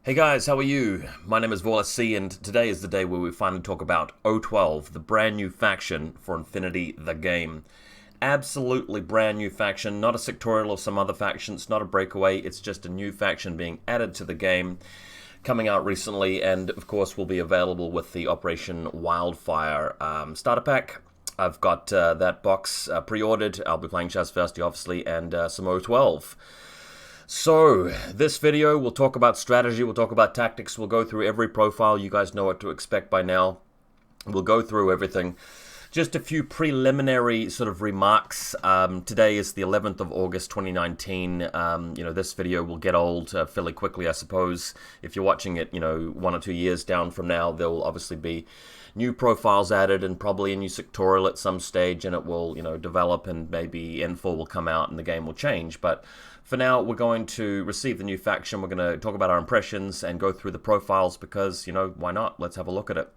Hey guys, how are you? My name is VaulSC, and today is the day where we finally talk about O12, the brand new faction for infiNity, the game. Absolutely brand new faction, not a sectorial of some other factions, not a breakaway, it's just a new faction being added to the game, coming out recently, and of course will be available with the Operation Wildfire starter pack. I've got that box pre-ordered. I'll be playing Chaz Thirsty, obviously, and some O12. So, this video, we'll talk about strategy, we'll talk about tactics, we'll go through every profile. You guys know what to expect by now. We'll go through everything. Just a few preliminary sort of remarks. Today is the 11th of August 2019. This video will get old fairly quickly, I suppose. If you're watching it, 1 or 2 years down from now, there will obviously be new profiles added and probably a new sectorial at some stage, and it will, develop, and maybe N4 will come out and the game will change. But for now, we're going to receive the new faction. We're going to talk about our impressions and go through the profiles because, why not? Let's have a look at it.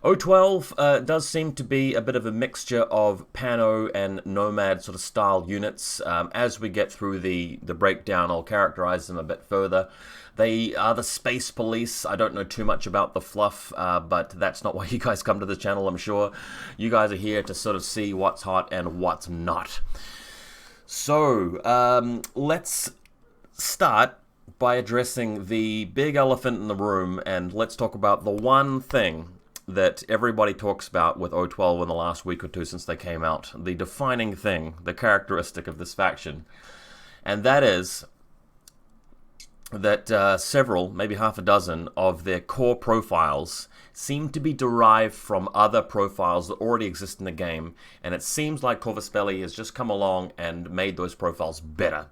O12 does seem to be a bit of a mixture of Pano and Nomad sort of style units. As we get through the breakdown, I'll characterize them a bit further. They are the space police. I don't know too much about the fluff, but that's not why you guys come to the channel, I'm sure. You guys are here to sort of see what's hot and what's not. So, let's start by addressing the big elephant in the room, and let's talk about the one thing that everybody talks about with O12 in the last week or two since they came out. The defining thing, the characteristic of this faction. And that is that several, maybe half a dozen, of their core profiles seem to be derived from other profiles that already exist in the game, and it seems like Corvus Belli has just come along and made those profiles better.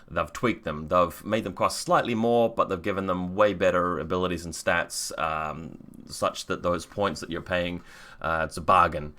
They've tweaked them, they've made them cost slightly more, but they've given them way better abilities and stats, such that those points that you're paying, it's a bargain.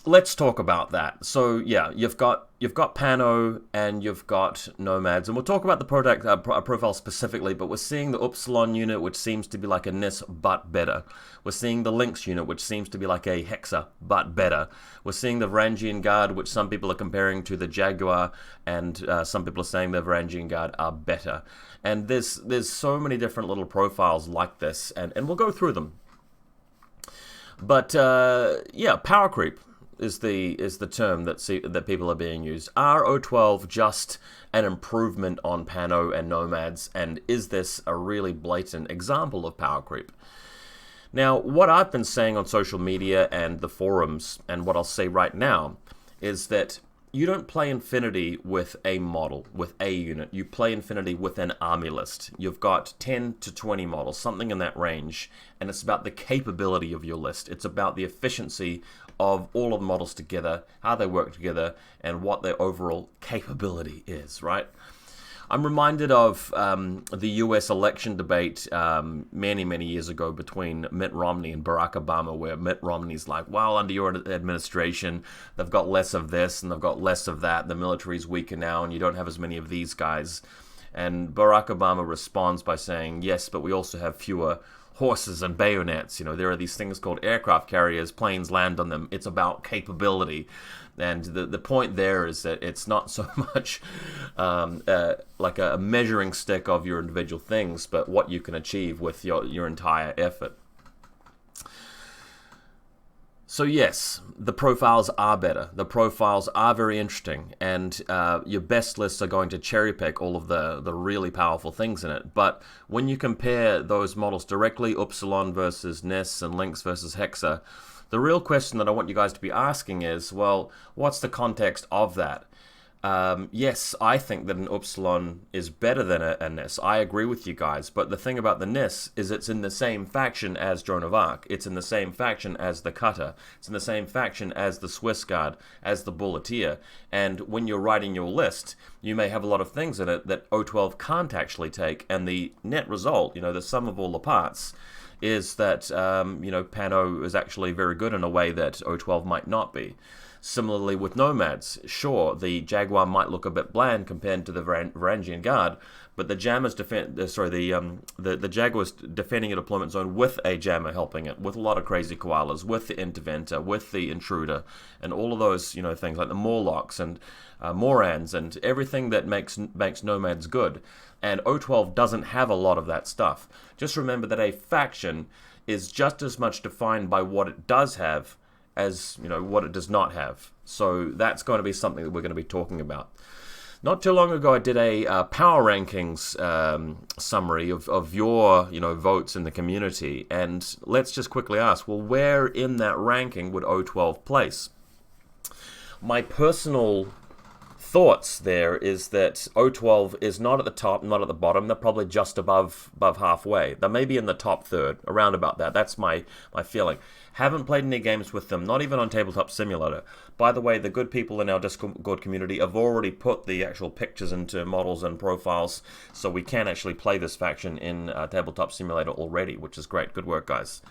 Let's talk about that. So yeah, you've got Pano and you've got Nomads, and we'll talk about the product profile specifically. But we're seeing the Upsilon unit, which seems to be like a Nis but better. We're seeing the Lynx unit, which seems to be like a Hexa but better. We're seeing the Varangian Guard, which some people are comparing to the Jaguar, and some people are saying the Varangian Guard are better. And there's so many different little profiles like this, and we'll go through them. But yeah, power creep is the term that people are being used. Are O12 just an improvement on Pano and Nomads, and is this a really blatant example of power creep? Now, what I've been saying on social media and the forums, and what I'll say right now, is that you don't play infiNity with a model, with a unit. You play infiNity with an army list. You've got 10 to 20 models, something in that range, and it's about the capability of your list. It's about the efficiency of all of the models together, how they work together, and what their overall capability is, right? I'm reminded of the US election debate many, many years ago between Mitt Romney and Barack Obama, where Mitt Romney's like, well, under your administration, they've got less of this and they've got less of that. The military's weaker now and you don't have as many of these guys. And Barack Obama responds by saying, yes, but we also have fewer horses and bayonets. There are these things called aircraft carriers, planes land on them. It's about capability. And the point there is that it's not so much like a measuring stick of your individual things, but what you can achieve with your entire effort. So yes, the profiles are better. The profiles are very interesting, and your best lists are going to cherry pick all of the really powerful things in it. But when you compare those models directly, Upsilon versus Nis and Lynx versus Hexa, the real question that I want you guys to be asking is, well, what's the context of that? Yes, I think that an Upsilon is better than a Nis. I agree with you guys, but the thing about the Nis is it's in the same faction as Joan of Arc. It's in the same faction as the Cutter. It's in the same faction as the Swiss Guard, as the Bulleteer. And when you're writing your list, you may have a lot of things in it that O12 can't actually take, and the net result, the sum of all the parts, is that, Pano is actually very good in a way that O12 might not be. Similarly with Nomads, sure, the Jaguar might look a bit bland compared to the Varangian Guard, but the Jammer's the Jaguar's defending a deployment zone with a Jammer helping it, with a lot of crazy koalas, with the Interventor, with the Intruder, and all of those things like the Morlocks and Morans and everything that makes Nomads good. And O12 doesn't have a lot of that stuff. Just remember that a faction is just as much defined by what it does have as what it does not have. So that's going to be something that we're going to be talking about. Not too long ago, I did a power rankings summary of your votes in the community, and let's just quickly ask, well, where in that ranking would O12 place? My personal thoughts there is that O12 is not at the top, not at the bottom. They're probably just above halfway. They may be in the top third, around about that. That's my feeling. Haven't played any games with them, not even on Tabletop Simulator. By the way, the good people in our Discord community have already put the actual pictures into models and profiles, so we can actually play this faction in Tabletop Simulator already, which is great. Good work, guys.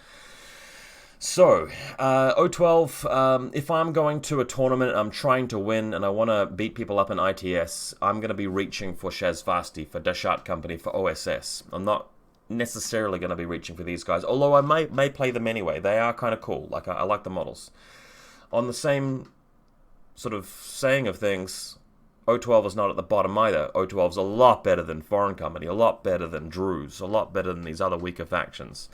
So, O12, if I'm going to a tournament, I'm trying to win, and I want to beat people up in ITS, I'm going to be reaching for Shazvasti, for Dashat Company, for OSS. I'm not necessarily going to be reaching for these guys, although I may play them anyway. They are kind of cool. Like I like the models. On the same sort of saying of things, O12 is not at the bottom either. O12 is a lot better than Foreign Company, a lot better than Druze, a lot better than these other weaker factions.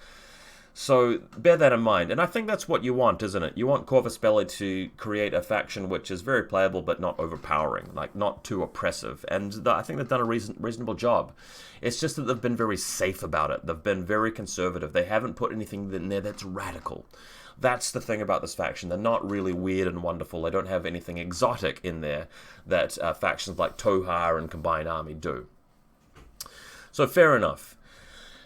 So bear that in mind, and I think that's what you want, isn't it? You want Corvus Belli to create a faction which is very playable but not overpowering, like not too oppressive, and I think they've done a reasonable job. It's just that they've been very safe about it. They've been very conservative. They haven't put anything in there that's radical. That's the thing about this faction. They're not really weird and wonderful. They don't have anything exotic in there that factions like Tohar and Combined Army do. So fair enough.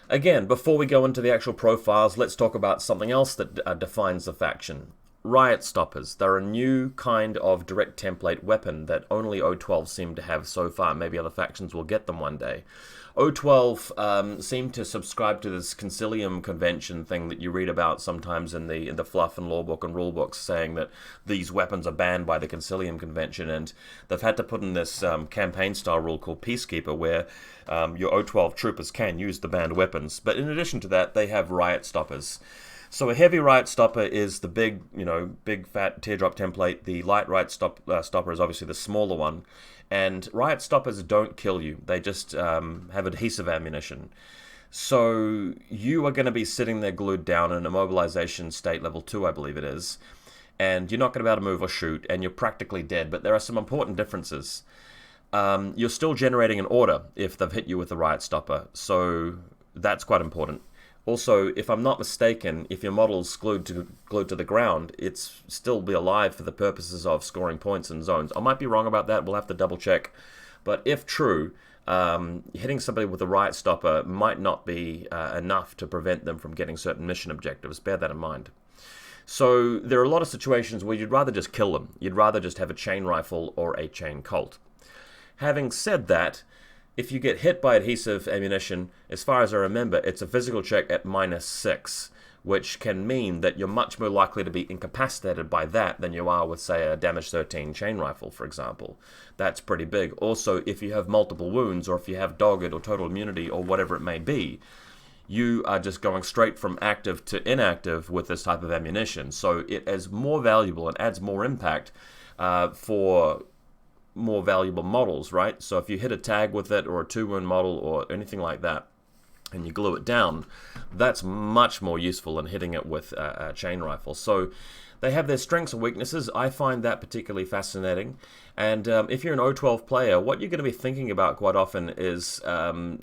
Again, before we go into the actual profiles, let's talk about something else that defines the faction. Riot Stoppers. They're a new kind of direct template weapon that only O12 seem to have so far. Maybe other factions will get them one day. O12 seem to subscribe to this Concilium Convention thing that you read about sometimes in the fluff and lorebook and rulebooks, saying that these weapons are banned by the Concilium Convention, and they've had to put in this campaign-style rule called Peacekeeper, where your O12 troopers can use the banned weapons. But in addition to that, they have Riot Stoppers. So a heavy Riot Stopper is the big, big fat teardrop template. The light Riot Stopper is obviously the smaller one. And Riot Stoppers don't kill you. They just have adhesive ammunition. So you are going to be sitting there glued down in immobilization state level 2, I believe it is. And you're not going to be able to move or shoot, and you're practically dead. But there are some important differences. You're still generating an order if they've hit you with the Riot Stopper. So that's quite important. Also, if I'm not mistaken, if your model's glued to the ground, it's still be alive for the purposes of scoring points in zones. I might be wrong about that. We'll have to double check. But if true, hitting somebody with a Riot Stopper might not be enough to prevent them from getting certain mission objectives. Bear that in mind. So there are a lot of situations where you'd rather just kill them. You'd rather just have a chain rifle or a chain Colt. Having said that, if you get hit by adhesive ammunition, as far as I remember, it's a physical check at -6, which can mean that you're much more likely to be incapacitated by that than you are with, say, a damage 13 chain rifle, for example. That's pretty big. Also, if you have multiple wounds, or if you have dogged or total immunity, or whatever it may be, you are just going straight from active to inactive with this type of ammunition. So it is more valuable and adds more impact for more valuable models, right? So if you hit a tag with it, or a 2-wound model, or anything like that, and you glue it down, that's much more useful than hitting it with a chain rifle. So they have their strengths and weaknesses. I find that particularly fascinating. And if you're an O12 player, what you're going to be thinking about quite often is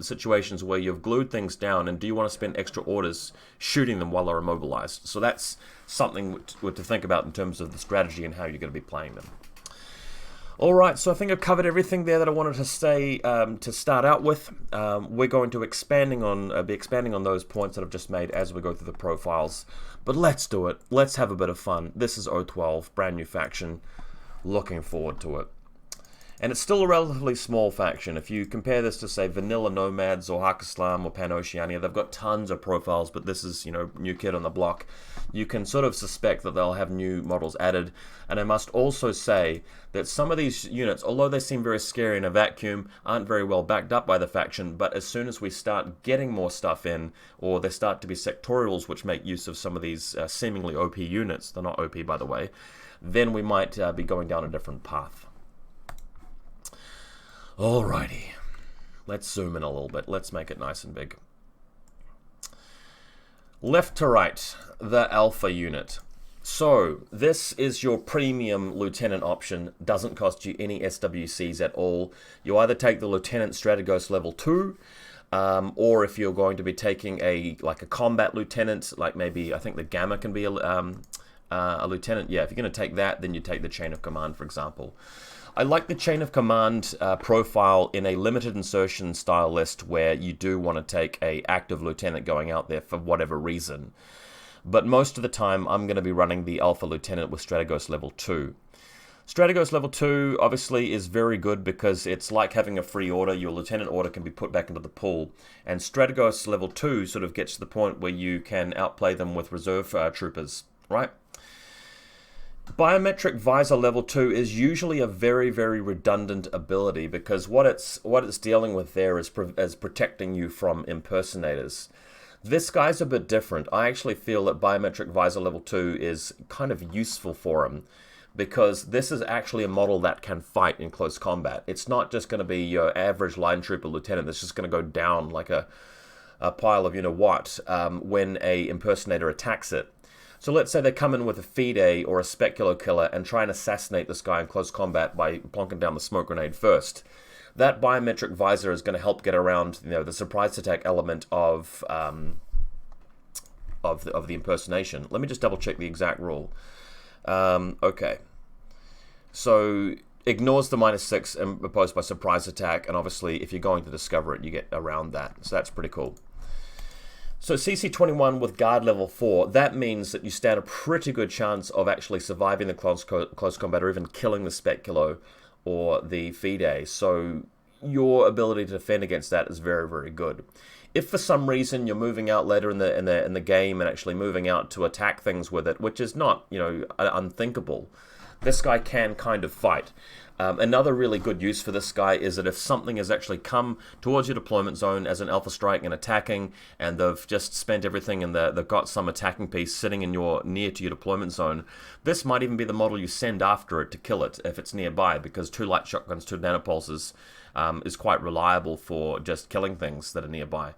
situations where you've glued things down, and do you want to spend extra orders shooting them while they're immobilized? So that's something to think about in terms of the strategy and how you're going to be playing them. Alright, so I think I've covered everything there that I wanted to say to start out with. We're going to be expanding on those points that I've just made as we go through the profiles. But let's do it. Let's have a bit of fun. This is O12, brand new faction. Looking forward to it. And it's still a relatively small faction. If you compare this to, say, vanilla Nomads or Hakislam or Pan-Oceania, they've got tons of profiles, but this is, you know, new kid on the block. You can sort of suspect that they'll have new models added. And I must also say that some of these units, although they seem very scary in a vacuum, aren't very well backed up by the faction, but as soon as we start getting more stuff in, or there start to be sectorials which make use of some of these seemingly OP units, they're not OP by the way, then we might be going down a different path. Alrighty, let's zoom in a little bit. Let's make it nice and big. Left to right, the Alpha unit. So, this is your premium Lieutenant option. Doesn't cost you any SWCs at all. You either take the Lieutenant Strategos level 2, or if you're going to be taking a combat Lieutenant, like maybe, I think the Gamma can be a Lieutenant. Yeah, if you're going to take that, then you take the Chain of Command, for example. I like the Chain of Command profile in a limited insertion style list where you do want to take a active lieutenant going out there for whatever reason. But most of the time, I'm going to be running the Alpha Lieutenant with Strategos level 2. Strategos level 2 obviously is very good because it's like having a free order. Your Lieutenant order can be put back into the pool. And Strategos level 2 sort of gets to the point where you can outplay them with reserve troopers, right? Biometric Visor level 2 is usually a very, very redundant ability because what it's dealing with there is protecting you from impersonators. This guy's a bit different. I actually feel that Biometric Visor level 2 is kind of useful for him because this is actually a model that can fight in close combat. It's not just going to be your average line trooper lieutenant that's just going to go down like a pile of you-know-what when a impersonator attacks it. So let's say they come in with a Fide or a Specular Killer and try and assassinate this guy in close combat by plonking down the smoke grenade first. That Biometric Visor is going to help get around, you know, the surprise attack element of the impersonation. Let me just double check the exact rule. Okay. So ignores the -6 imposed by surprise attack, and obviously if you're going to discover it, you get around that. So that's pretty cool. So CC21 with Guard level 4, that means that you stand a pretty good chance of actually surviving the close combat or even killing the Speculo or the Fide. So your ability to defend against that is very, very good. If for some reason you're moving out later in the game and actually moving out to attack things with it, which is not, you know, unthinkable, this guy can kind of fight. Another really good use for this guy is that if something has actually come towards your deployment zone as an alpha strike and attacking, and they've just spent everything and they've got some attacking piece sitting in near to your deployment zone, this might even be the model you send after it to kill it if it's nearby, because 2 light shotguns, 2 nanopulses is quite reliable for just killing things that are nearby.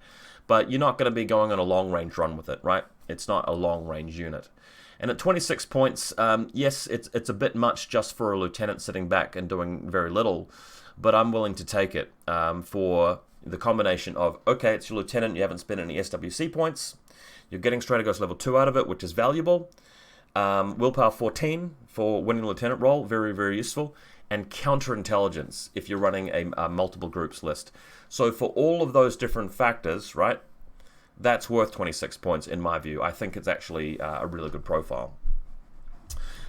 But you're not going to be going on a long range run with it, right? It's not a long range unit. And at 26 points, yes, it's a bit much just for a lieutenant sitting back and doing very little, but I'm willing to take it for the combination of, okay, it's your lieutenant, you haven't spent any SWC points, you're getting Strategos level 2 out of it, which is valuable, willpower 14 for winning lieutenant role, very, very useful, and counterintelligence if you're running a multiple groups list. So for all of those different factors, right, that's worth 26 points in my view. I think it's actually a really good profile.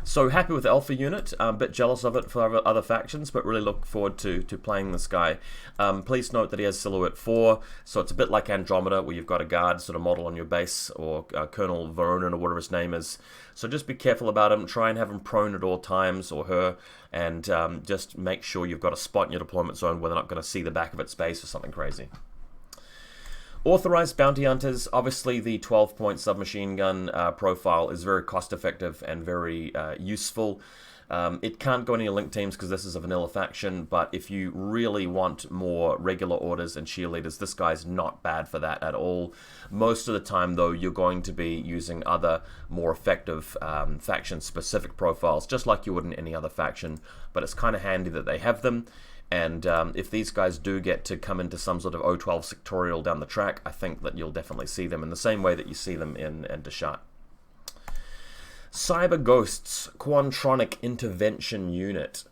So happy with the Alpha unit, a bit jealous of it for other factions, but really look forward to playing this guy. Please note that he has Silhouette 4, so it's a bit like Andromeda, where you've got a guard sort of model on your base, or Colonel Veronin or whatever his name is. So just be careful about him, try and have him prone at all times, or her, and just make sure you've got a spot in your deployment zone where they're not going to see the back of its base or something crazy. Authorized Bounty Hunters, obviously the 12-point submachine gun profile is very cost-effective and very useful. It can't go in your link teams because this is a vanilla faction, but if you really want more regular orders and cheerleaders, this guy's not bad for that at all. Most of the time, though, you're going to be using other more effective faction-specific profiles, just like you would in any other faction, but it's kind of handy that they have them. And if these guys do get to come into some sort of O12 sectorial down the track, I think that you'll definitely see them in the same way that you see them in Deshat. Cyber Ghosts, Quantronic Intervention Unit.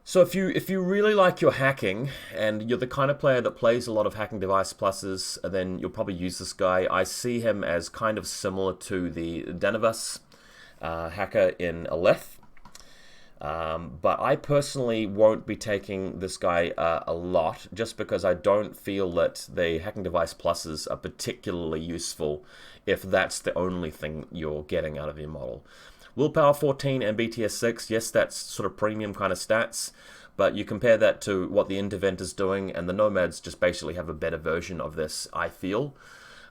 So if you really like your hacking, and you're the kind of player that plays a lot of hacking device pluses, then you'll probably use this guy. I see him as kind of similar to the Danavas hacker in Aleph. But I personally won't be taking this guy a lot, just because I don't feel that the hacking device pluses are particularly useful if that's the only thing you're getting out of your model. Willpower 14 and BTS 6, yes, that's sort of premium kind of stats, but you compare that to what the Intervent is doing, and the Nomads just basically have a better version of this, I feel.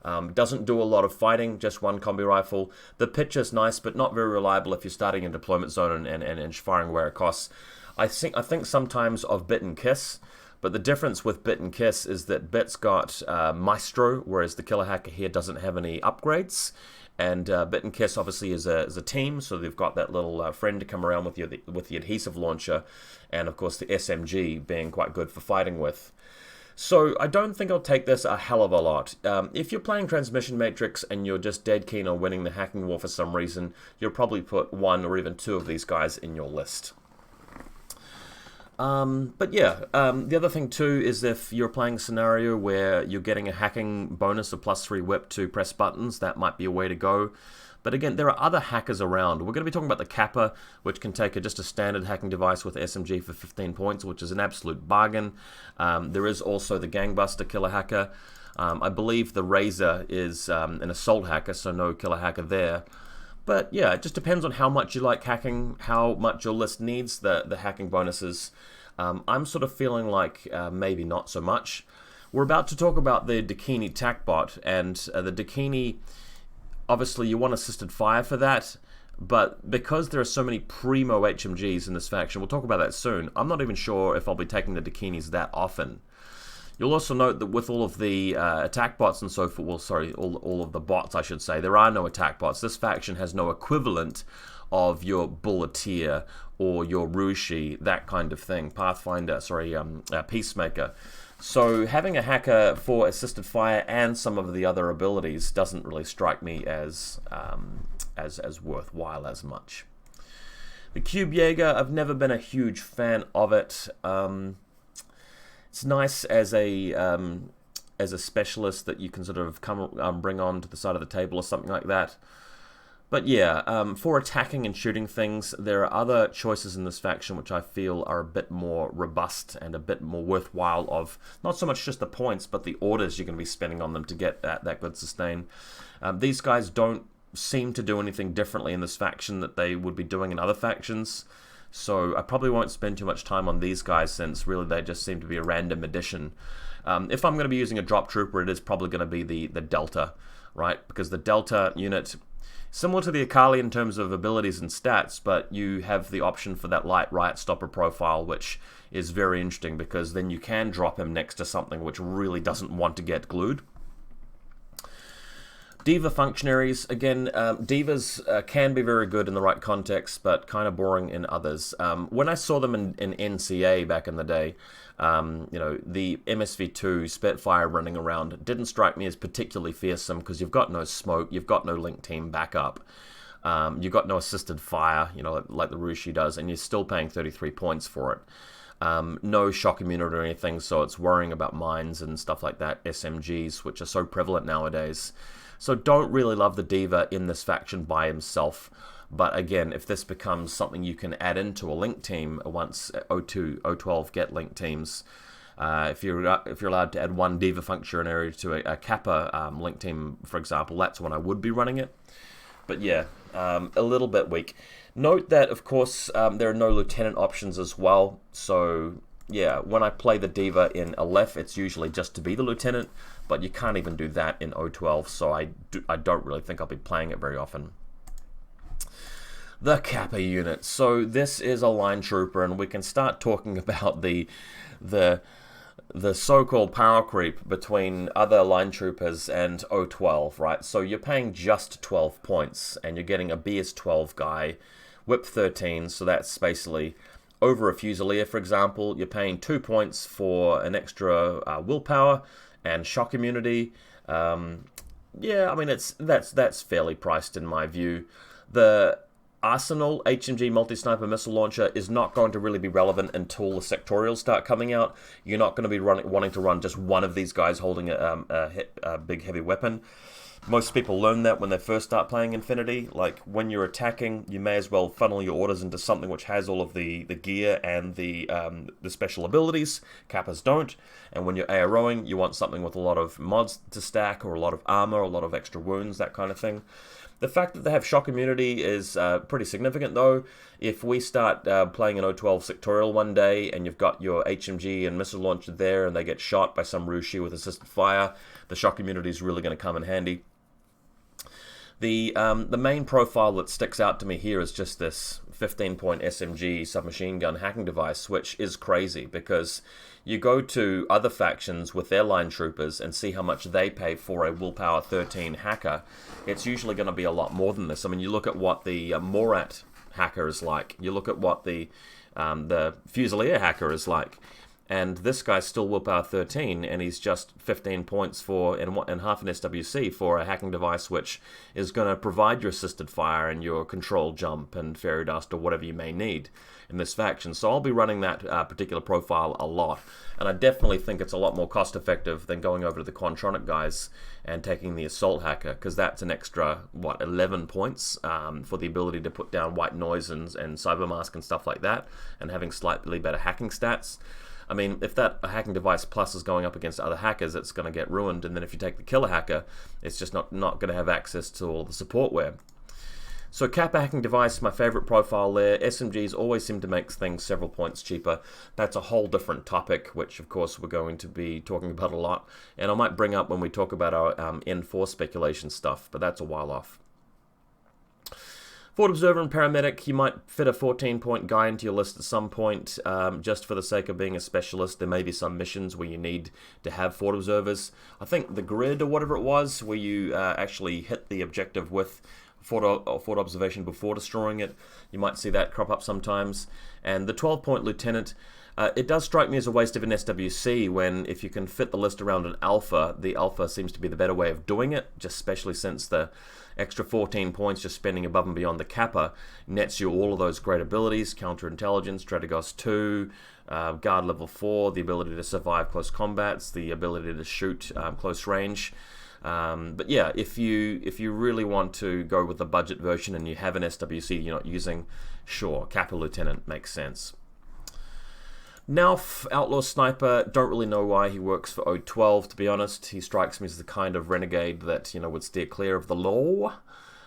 Doesn't do a lot of fighting, just one combi rifle. The picture's nice, but not very reliable if you're starting in deployment zone and firing where it costs. I think sometimes of Bit and Kiss, but the difference with Bit and Kiss is that Bit's got Maestro, whereas the Killer Hacker here doesn't have any upgrades. And Bit and Kiss obviously is a team, so they've got that little friend to come around with the adhesive launcher, and of course the SMG being quite good for fighting with. So I don't think I'll take this a hell of a lot. If you're playing Transmission Matrix and you're just dead keen on winning the hacking war for some reason, you'll probably put one or even two of these guys in your list. But yeah, the other thing too is if you're playing a scenario where you're getting a hacking bonus of +3 whip to press buttons, that might be a way to go. But again, there are other hackers around. We're going to be talking about the Kappa, which can take just a standard hacking device with SMG for 15 points, which is an absolute bargain. There is also the Gangbuster killer hacker. I believe the Razor is an assault hacker, so no killer hacker there. But yeah, it just depends on how much you like hacking, how much your list needs the hacking bonuses. I'm sort of feeling like maybe not so much. We're about to talk about the Dakini TACbot, and the Dakini, obviously you want assisted fire for that, but because there are so many primo HMGs in this faction, we'll talk about that soon, I'm not even sure if I'll be taking the Dakinis that often. You'll also note that with all of the attack bots and so forth, well, sorry, all of the bots, I should say, there are no attack bots. This faction has no equivalent of your Bulleteer or your Rushi, that kind of thing. Pathfinder, sorry, Peacemaker. So having a hacker for assisted fire and some of the other abilities doesn't really strike me as worthwhile as much. The Cube Jaeger, I've never been a huge fan of it. It's nice as a specialist that you can sort of bring on to the side of the table or something like that. But yeah, for attacking and shooting things, there are other choices in this faction which I feel are a bit more robust and a bit more worthwhile of not so much just the points, but the orders you're going to be spending on them to get that good sustain. These guys don't seem to do anything differently in this faction that they would be doing in other factions. So I probably won't spend too much time on these guys, since really they just seem to be a random addition. If I'm going to be using a drop trooper, it is probably going to be the Delta, right? Because the Delta unit, similar to the Akali in terms of abilities and stats, but you have the option for that light Riot Stopper profile, which is very interesting because then you can drop him next to something which really doesn't want to get glued. Diva Functionaries, again, Divas can be very good in the right context, but kind of boring in others. When I saw them in NCA back in the day, you know, the MSV2 Spitfire running around didn't strike me as particularly fearsome because you've got no smoke, you've got no link team backup, you've got no assisted fire, you know, like the Rushi does, and you're still paying 33 points for it. No shock immunity or anything, so it's worrying about mines and stuff like that, SMGs, which are so prevalent nowadays. So don't really love the Diva in this faction by himself. But again, if this becomes something you can add into a link team once O2, O12 get link teams, if you're allowed to add one Diva Functionary to a Kappa link team, for example, that's when I would be running it. But yeah, a little bit weak. Note that, of course, there are no Lieutenant options as well. So yeah, when I play the Diva in Aleph, it's usually just to be the Lieutenant, but you can't even do that in O12, so I don't really think I'll be playing it very often. The Kappa unit. So this is a line trooper, and we can start talking about the so-called power creep between other line troopers and O12, right? So you're paying just 12 points, and you're getting a BS12 guy, whip 13, so that's basically over a Fusilier, for example. You're paying 2 points for an extra willpower and shock immunity. Yeah, I mean, that's fairly priced in my view. The Arsenal HMG multi-sniper missile launcher is not going to really be relevant until the sectorials start coming out. You're not going to be wanting to run just one of these guys holding a big heavy weapon. Most people learn that when they first start playing infiNity. Like, when you're attacking, you may as well funnel your orders into something which has all of the gear and the special abilities. Kappas don't. And when you're AROing, you want something with a lot of mods to stack, or a lot of armor, a lot of extra wounds, that kind of thing. The fact that they have shock immunity is pretty significant, though. If we start playing an O12 sectorial one day, and you've got your HMG and missile launcher there, and they get shot by some Rushi with assisted fire, the shock immunity is really going to come in handy. The main profile that sticks out to me here is just this 15-point SMG submachine gun hacking device, which is crazy, because you go to other factions with their line troopers and see how much they pay for a willpower 13 hacker. It's usually going to be a lot more than this. I mean, you look at what the Morat hacker is like. You look at what the Fusilier hacker is like. And this guy's still willpower 13, and he's just 15 points for and half an SWC for a hacking device which is going to provide your assisted fire and your control jump and fairy dust or whatever you may need in this faction. So I'll be running that particular profile a lot, and I definitely think it's a lot more cost effective than going over to the Quantronic guys and taking the assault hacker, because that's an extra, 11 points for the ability to put down white noise and cybermask and stuff like that, and having slightly better hacking stats. I mean, if that hacking device plus is going up against other hackers, it's going to get ruined. And then if you take the killer hacker, it's just not going to have access to all the supportware. So Kappa hacking device, my favorite profile there. SMGs always seem to make things several points cheaper. That's a whole different topic, which of course we're going to be talking about a lot. And I might bring up when we talk about our N4 speculation stuff, but that's a while off. Forward Observer and Paramedic, you might fit a 14-point guy into your list at some point, just for the sake of being a specialist. There may be some missions where you need to have Forward Observers. I think the grid or whatever it was, where you actually hit the objective with forward observation before destroying it, you might see that crop up sometimes. And the 12-point Lieutenant, it does strike me as a waste of an SWC when, if you can fit the list around an Alpha, the Alpha seems to be the better way of doing it, just especially since the extra 14 points just spending above and beyond the Kappa nets you all of those great abilities: counterintelligence, Strategos 2, guard level 4, the ability to survive close combats, the ability to shoot close range. But yeah, if you really want to go with the budget version and you have an SWC you're not using, sure, Kappa Lieutenant makes sense. Now, Outlaw Sniper, don't really know why he works for O12, to be honest. He strikes me as the kind of renegade that, would steer clear of the law.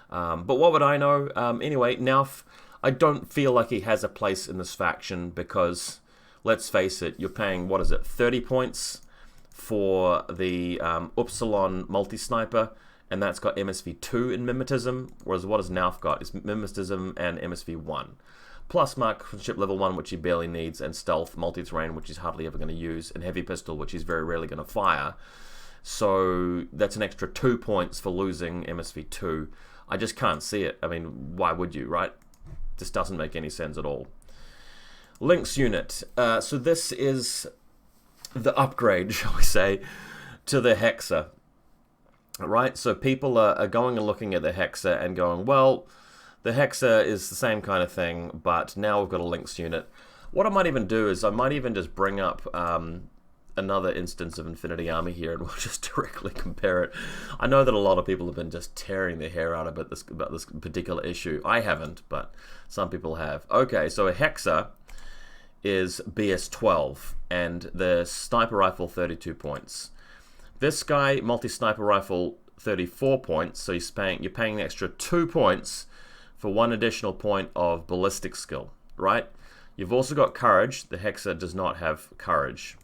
But what would I know? Anyway, Nauf, I don't feel like he has a place in this faction because, let's face it, you're paying, 30 points for the Upsilon multi-sniper, and that's got MSV2 in Mimetism, whereas what has Nauf got is Mimetism and MSV1. Plus marksmanship level 1, which he barely needs, and stealth, multi-terrain, which he's hardly ever going to use, and heavy pistol, which he's very rarely going to fire. So that's an extra 2 points for losing MSV2. I just can't see it. I mean, why would you, right? This doesn't make any sense at all. Lynx unit. So this is the upgrade, shall we say, to the Hexa. Right? So people are going and looking at the Hexa and going, well, the Hexa is the same kind of thing, but now we've got a Lynx unit. What I might even do is I might even just bring up another instance of infiNity Army here, and we'll just directly compare it. I know that a lot of people have been just tearing their hair out about this particular issue. I haven't, but some people have. Okay, so a Hexa is BS12, and the sniper rifle 32 points. This guy, multi-sniper rifle 34 points, so you're paying an extra 2 points for 1 additional point of ballistic skill, right? You've also got courage. The Hexa does not have courage.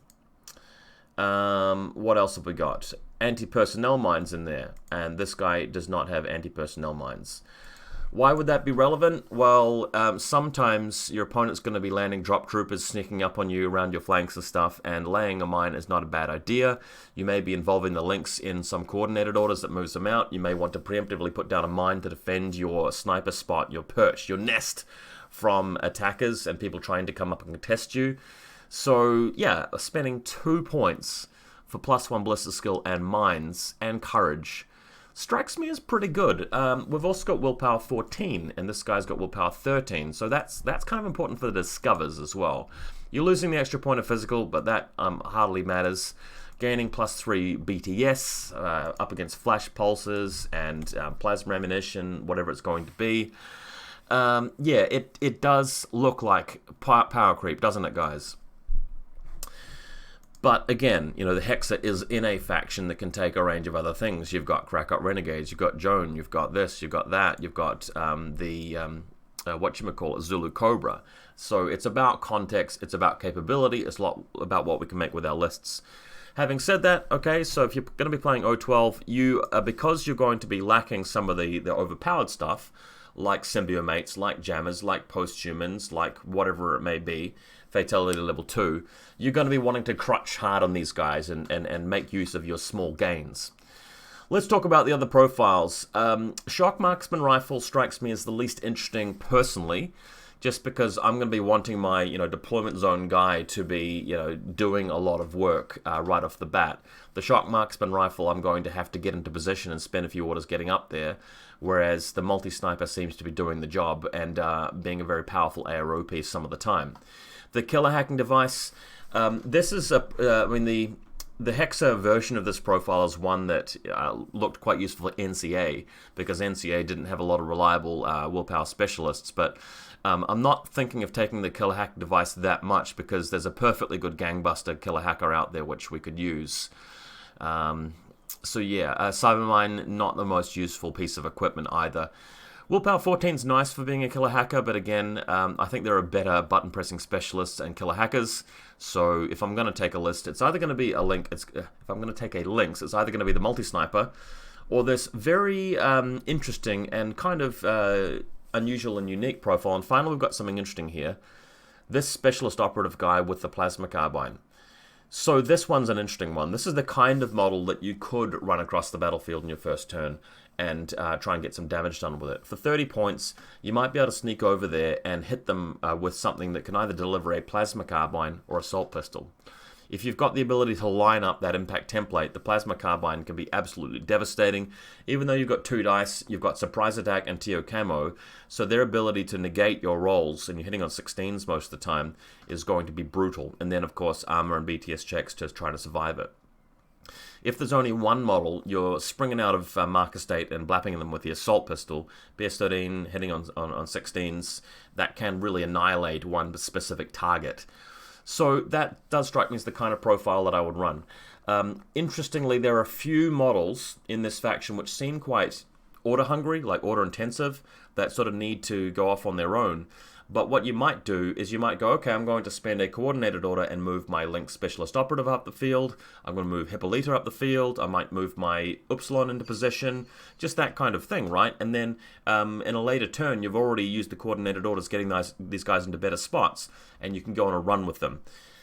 What else have we got? Anti-personnel mines in there, and this guy does not have anti-personnel mines. Why would that be relevant? Well, sometimes your opponent's going to be landing drop troopers sneaking up on you around your flanks and stuff, and laying a mine is not a bad idea. You may be involving the Lynx in some coordinated orders that moves them out. You may want to preemptively put down a mine to defend your sniper spot, your perch, your nest from attackers and people trying to come up and contest you. So, yeah, spending 2 points for +1 ballistic skill and mines and courage strikes me as pretty good. We've also got willpower 14, and this guy's got willpower 13, so that's kind of important for the discovers as well. You're losing the extra point of physical, but that hardly matters. gaining +3 BTS up against flash pulses and plasma ammunition, whatever it's going to be. Yeah, it does look like power creep, doesn't it, guys? But again, you know, the Hexa is in a faction that can take a range of other things. You've got Crack-Up Renegades, you've got Joan, you've got this, you've got that, you've got whatchamacallit, Zulu Cobra. So it's about context, it's about capability, it's a lot about what we can make with our lists. Having said that, okay, so if you're going to be playing O12, because you're going to be lacking some of the overpowered stuff, like symbiomates, like jammers, like posthumans, like whatever it may be, fatality level 2, you're going to be wanting to crutch hard on these guys and make use of your small gains. Let's talk about the other profiles. Shock Marksman Rifle strikes me as the least interesting personally, just because I'm going to be wanting my deployment zone guy to be doing a lot of work right off the bat. The Shock Marksman Rifle, I'm going to have to get into position and spend a few orders getting up there, whereas the multi-sniper seems to be doing the job and being a very powerful ARO piece some of the time. The killer hacking device, this is the Hexa version of this profile is one that looked quite useful for NCA, because NCA didn't have a lot of reliable willpower specialists, but I'm not thinking of taking the killer hack device that much, because there's a perfectly good gangbuster killer hacker out there which we could use. So yeah, Cybermine, not the most useful piece of equipment either. Willpower 14 is nice for being a killer hacker, but again, I think there are better button pressing specialists and killer hackers. So if I'm going to take a list, it's either going to be a link. If I'm going to take a links, it's either going to be the multi-sniper, or this very interesting and kind of unusual and unique profile. And finally, we've got something interesting here. This specialist operative guy with the plasma carbine. So this one's an interesting one. This is the kind of model that you could run across the battlefield in your first turn and try and get some damage done with it. For 30 points, you might be able to sneak over there and hit them with something that can either deliver a plasma carbine or assault pistol. If you've got the ability to line up that impact template, the plasma carbine can be absolutely devastating. Even though you've got 2 dice, you've got surprise attack and TO camo, so their ability to negate your rolls, and you're hitting on 16s most of the time, is going to be brutal. And then, of course, armor and BTS checks to try to survive it. If there's only one model, you're springing out of marker state and blapping them with the assault pistol, BS-13 hitting on 16s, that can really annihilate one specific target. So that does strike me as the kind of profile that I would run. Interestingly, there are a few models in this faction which seem quite order-hungry, like order-intensive, that sort of need to go off on their own. But what you might do is you might go, okay, I'm going to spend a coordinated order and move my Link Specialist Operative up the field. I'm going to move Hippolyte up the field. I might move my Upsilon into position. Just that kind of thing, right? And then in a later turn, you've already used the coordinated orders getting these guys into better spots, and you can go on a run with them.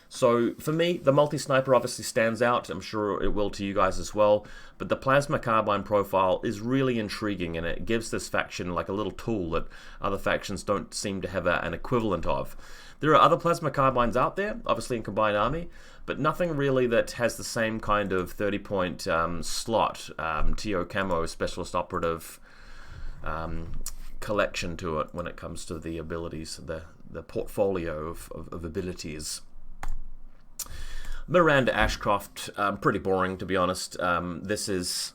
So for me, the multi-sniper obviously stands out. I'm sure it will to you guys as well. But the plasma carbine profile is really intriguing, and it gives this faction like a little tool that other factions don't seem to have an equivalent of. There are other plasma carbines out there, obviously in Combined Army, but nothing really that has the same kind of 30-point slot, TO camo, specialist operative collection to it when it comes to the abilities, the portfolio of abilities. Miranda Ashcroft, pretty boring to be honest. This is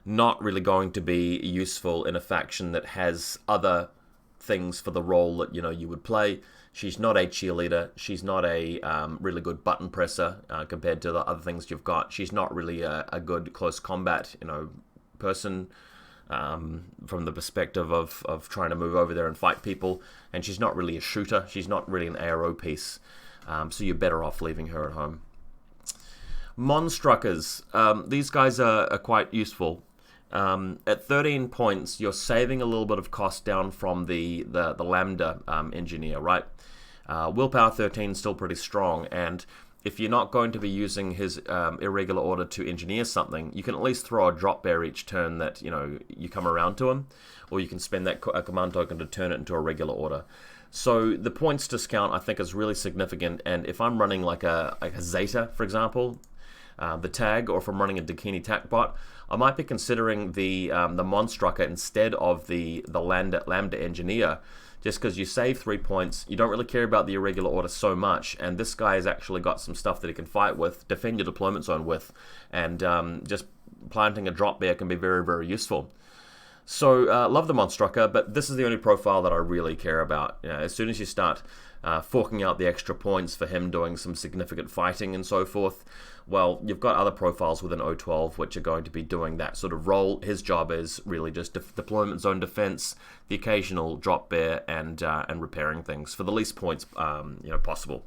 not really going to be useful in a faction that has other things for the role that you would play. She's not a cheerleader. She's not a really good button presser compared to the other things you've got. She's not really a good close combat person from the perspective of trying to move over there and fight people. And she's not really a shooter. She's not really an ARO piece. So you're better off leaving her at home. Monstruckers, these guys are quite useful. At 13 points, you're saving a little bit of cost down from the Lambda engineer, right? Willpower 13 is still pretty strong, and if you're not going to be using his irregular order to engineer something, you can at least throw a drop bear each turn that you come around to him, or you can spend that command token to turn it into a regular order. So the points discount I think is really significant, and if I'm running like a Zeta, for example, the tag, or if I'm running a Dakini tac bot, I might be considering the Monstrucker instead of the Lambda Engineer, just because you save 3 points, you don't really care about the irregular order so much, and this guy has actually got some stuff that he can fight with, defend your deployment zone with, and just planting a drop bear can be very, very useful. So, love the Monstrucker, but this is the only profile that I really care about. You know, as soon as you start forking out the extra points for him doing some significant fighting and so forth, well, you've got other profiles within O12 which are going to be doing that sort of role. His job is really just deployment zone defense, the occasional drop bear, and repairing things for the least points possible.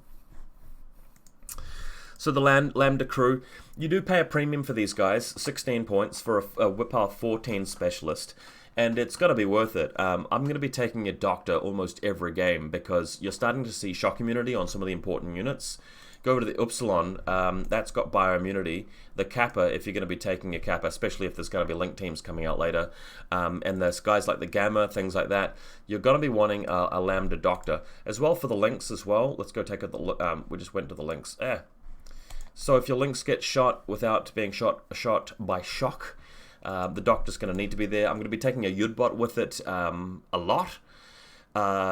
So the Lambda crew, you do pay a premium for these guys, 16 points for a Whippower 14 specialist, and it's going to be worth it. I'm going to be taking a Doctor almost every game because you're starting to see shock immunity on some of the important units. Go over to the Upsilon, that's got bioimmunity. The Kappa, if you're going to be taking a Kappa, especially if there's going to be link teams coming out later, and there's guys like the Gamma, things like that, you're going to be wanting a Lambda Doctor. As well for the links as well, let's go take a look. We just went to the links. So if your links get shot without being shot by shock, the Doctor's going to need to be there. I'm going to be taking a Yudbot with it a lot.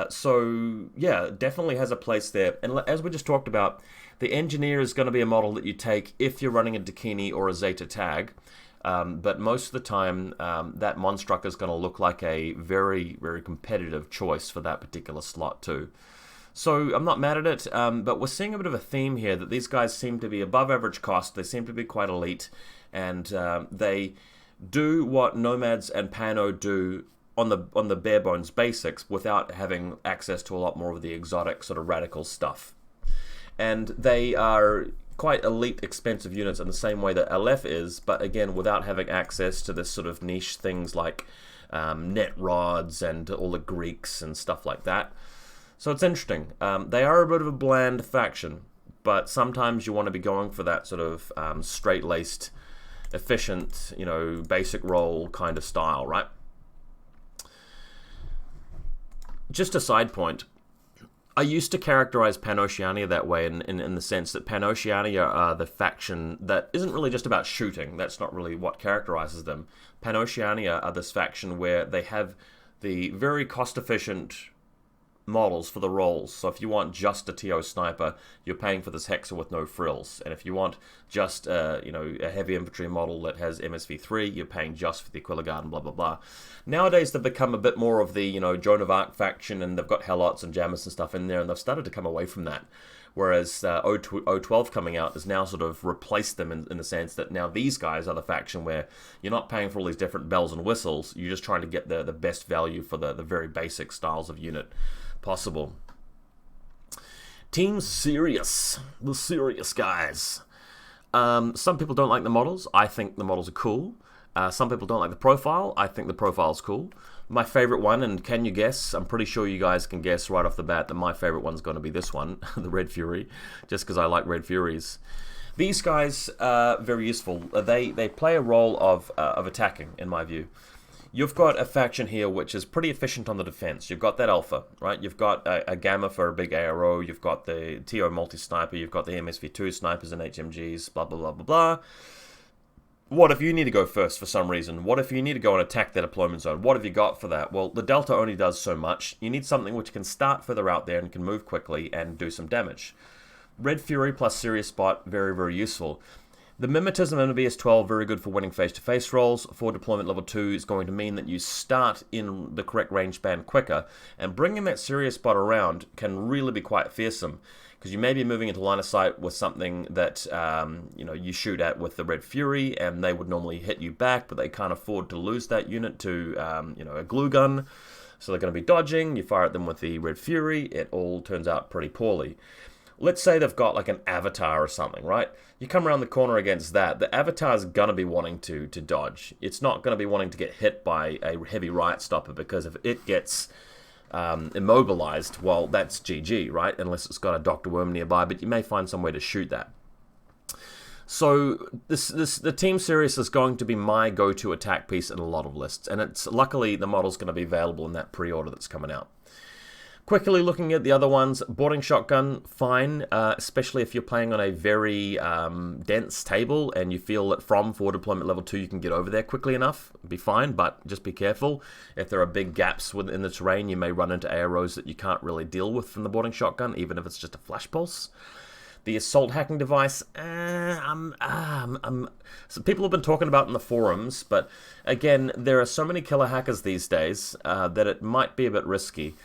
So yeah, definitely has a place there. And as we just talked about, the Engineer is going to be a model that you take if you're running a Dakini or a Zeta tag. But most of the time, that Monstrucker is going to look like a very, very competitive choice for that particular slot too. So I'm not mad at it, but we're seeing a bit of a theme here that these guys seem to be above average cost, they seem to be quite elite, and they do what Nomads and Pano do on the bare bones basics without having access to a lot more of the exotic sort of radical stuff. And they are quite elite, expensive units in the same way that LF is, but again, without having access to this sort of niche things like net rods and all the Greeks and stuff like that. So it's interesting. They are a bit of a bland faction, but sometimes you want to be going for that sort of straight-laced, efficient, basic role kind of style, right? Just a side point. I used to characterize Pan-Oceania that way in the sense that Pan-Oceania are the faction that isn't really just about shooting. That's not really what characterizes them. Pan-Oceania are this faction where they have the very cost-efficient models for the roles. So if you want just a TO sniper, you're paying for this Hexer with no frills. And if you want just a heavy infantry model that has MSV3, you're paying just for the Aquila Guard and blah blah blah. Nowadays they've become a bit more of the Joan of Arc faction, and they've got Helots and Jammers and stuff in there, and they've started to come away from that. Whereas O12 coming out has now sort of replaced them in the sense that now these guys are the faction where you're not paying for all these different bells and whistles, you're just trying to get the best value for the very basic styles of unit possible. Team Serious. The Serious guys. Some people don't like the models. I think the models are cool. Some people don't like the profile. I think the profile's cool. My favorite one, and can you guess? I'm pretty sure you guys can guess right off the bat that my favorite one's going to be this one, the Red Fury, just because I like Red Furies. These guys are very useful. They play a role of attacking, in my view. You've got a faction here which is pretty efficient on the defense. You've got that Alpha, right? You've got a Gamma for a big ARO. You've got the TO multi-sniper. You've got the MSV2 snipers and HMGs, blah, blah, blah, blah, blah. What if you need to go first for some reason? What if you need to go and attack that deployment zone? What have you got for that? Well, the Delta only does so much. You need something which can start further out there and can move quickly and do some damage. Red Fury plus Serious Spot, very, very useful. The Mimetism in BS12, very good for winning face-to-face rolls. For deployment level 2 is going to mean that you start in the correct range band quicker, and bringing that Serious Spot around can really be quite fearsome, because you may be moving into line of sight with something that you shoot at with the Red Fury, and they would normally hit you back, but they can't afford to lose that unit to a glue gun, so they're going to be dodging. You fire at them with the Red Fury, it all turns out pretty poorly. Let's say they've got like an Avatar or something, right? You come around the corner against that, the Avatar's going to be wanting to dodge. It's not going to be wanting to get hit by a heavy Riot Stopper, because if it gets immobilized, well, that's GG, right? Unless it's got a Dr. Worm nearby, but you may find some way to shoot that. So the Team Serious is going to be my go-to attack piece in a lot of lists, and luckily the model's going to be available in that pre-order that's coming out. Quickly looking at the other ones, boarding shotgun, fine, especially if you're playing on a very dense table and you feel that from forward deployment level 2 you can get over there quickly enough, be fine, but just be careful. If there are big gaps within the terrain, you may run into AROs that you can't really deal with from the boarding shotgun, even if it's just a flash pulse. The assault hacking device, so people have been talking about it in the forums, but again, there are so many killer hackers these days that it might be a bit risky.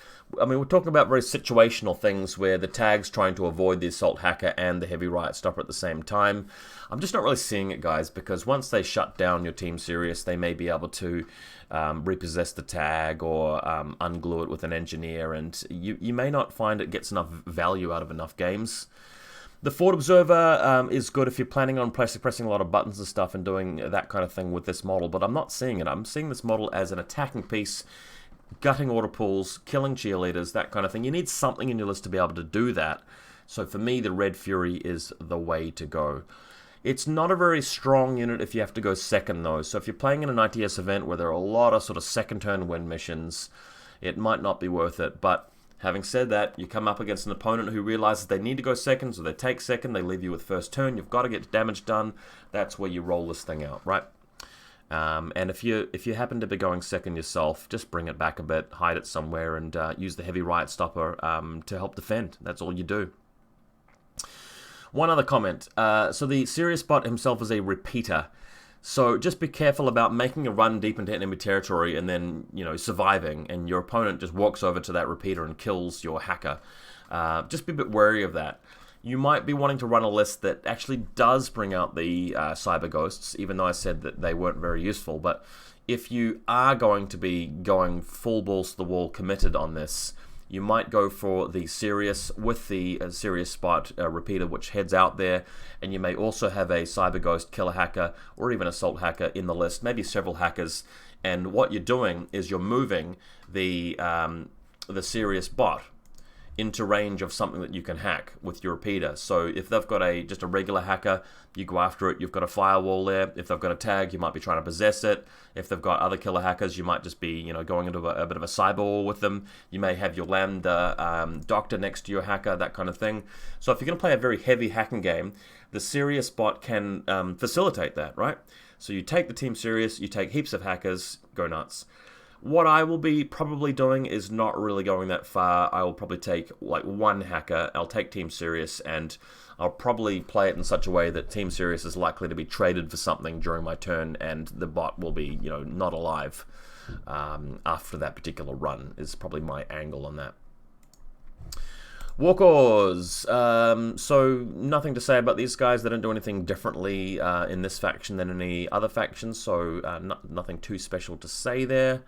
I mean, we're talking about very situational things where the tag's trying to avoid the assault hacker and the heavy riot stopper at the same time. I'm just not really seeing it, guys, because once they shut down your Team Serious, they may be able to repossess the tag or unglue it with an engineer, and you may not find it gets enough value out of enough games. The Forward Observer is good if you're planning on pressing a lot of buttons and stuff and doing that kind of thing with this model, but I'm not seeing it. I'm seeing this model as an attacking piece, gutting order pools, killing cheerleaders, that kind of thing. You need something in your list to be able to do that. So for me, the Red Fury is the way to go. It's not a very strong unit if you have to go second, though. So if you're playing in an ITS event where there are a lot of sort of second turn win missions, it might not be worth it. But having said that, you come up against an opponent who realizes they need to go second, so they take second, they leave you with first turn, you've got to get damage done. That's where you roll this thing out, right? And if you happen to be going second yourself, just bring it back a bit, hide it somewhere, and use the heavy riot stopper to help defend. That's all you do. One other comment. So the Serious Bot himself is a repeater. So just be careful about making a run deep into enemy territory and then, surviving, and your opponent just walks over to that repeater and kills your hacker. Just be a bit wary of that. You might be wanting to run a list that actually does bring out the cyber ghosts, even though I said that they weren't very useful. But if you are going to be going full balls to the wall committed on this, you might go for the Serious with the Serious Spot repeater, which heads out there, and you may also have a cyber ghost killer hacker or even assault hacker in the list, maybe several hackers. And what you're doing is you're moving the Serious Bot into range of something that you can hack with your repeater. So if they've got just a regular hacker, you go after it, you've got a firewall there. If they've got a tag, you might be trying to possess it. If they've got other killer hackers, you might just be going into a bit of a cyber war with them. You may have your Lambda doctor next to your hacker, that kind of thing. So if you're going to play a very heavy hacking game, the Serious Bot can facilitate that, right? So you take the Team Serious, you take heaps of hackers, go nuts. What I will be probably doing is not really going that far. I will probably take like one hacker, I'll take Team Serious, and I'll probably play it in such a way that Team Serious is likely to be traded for something during my turn, and the bot will be, not alive after that particular run, is probably my angle on that. Warcores. So nothing to say about these guys. They don't do anything differently in this faction than any other faction, so nothing too special to say there.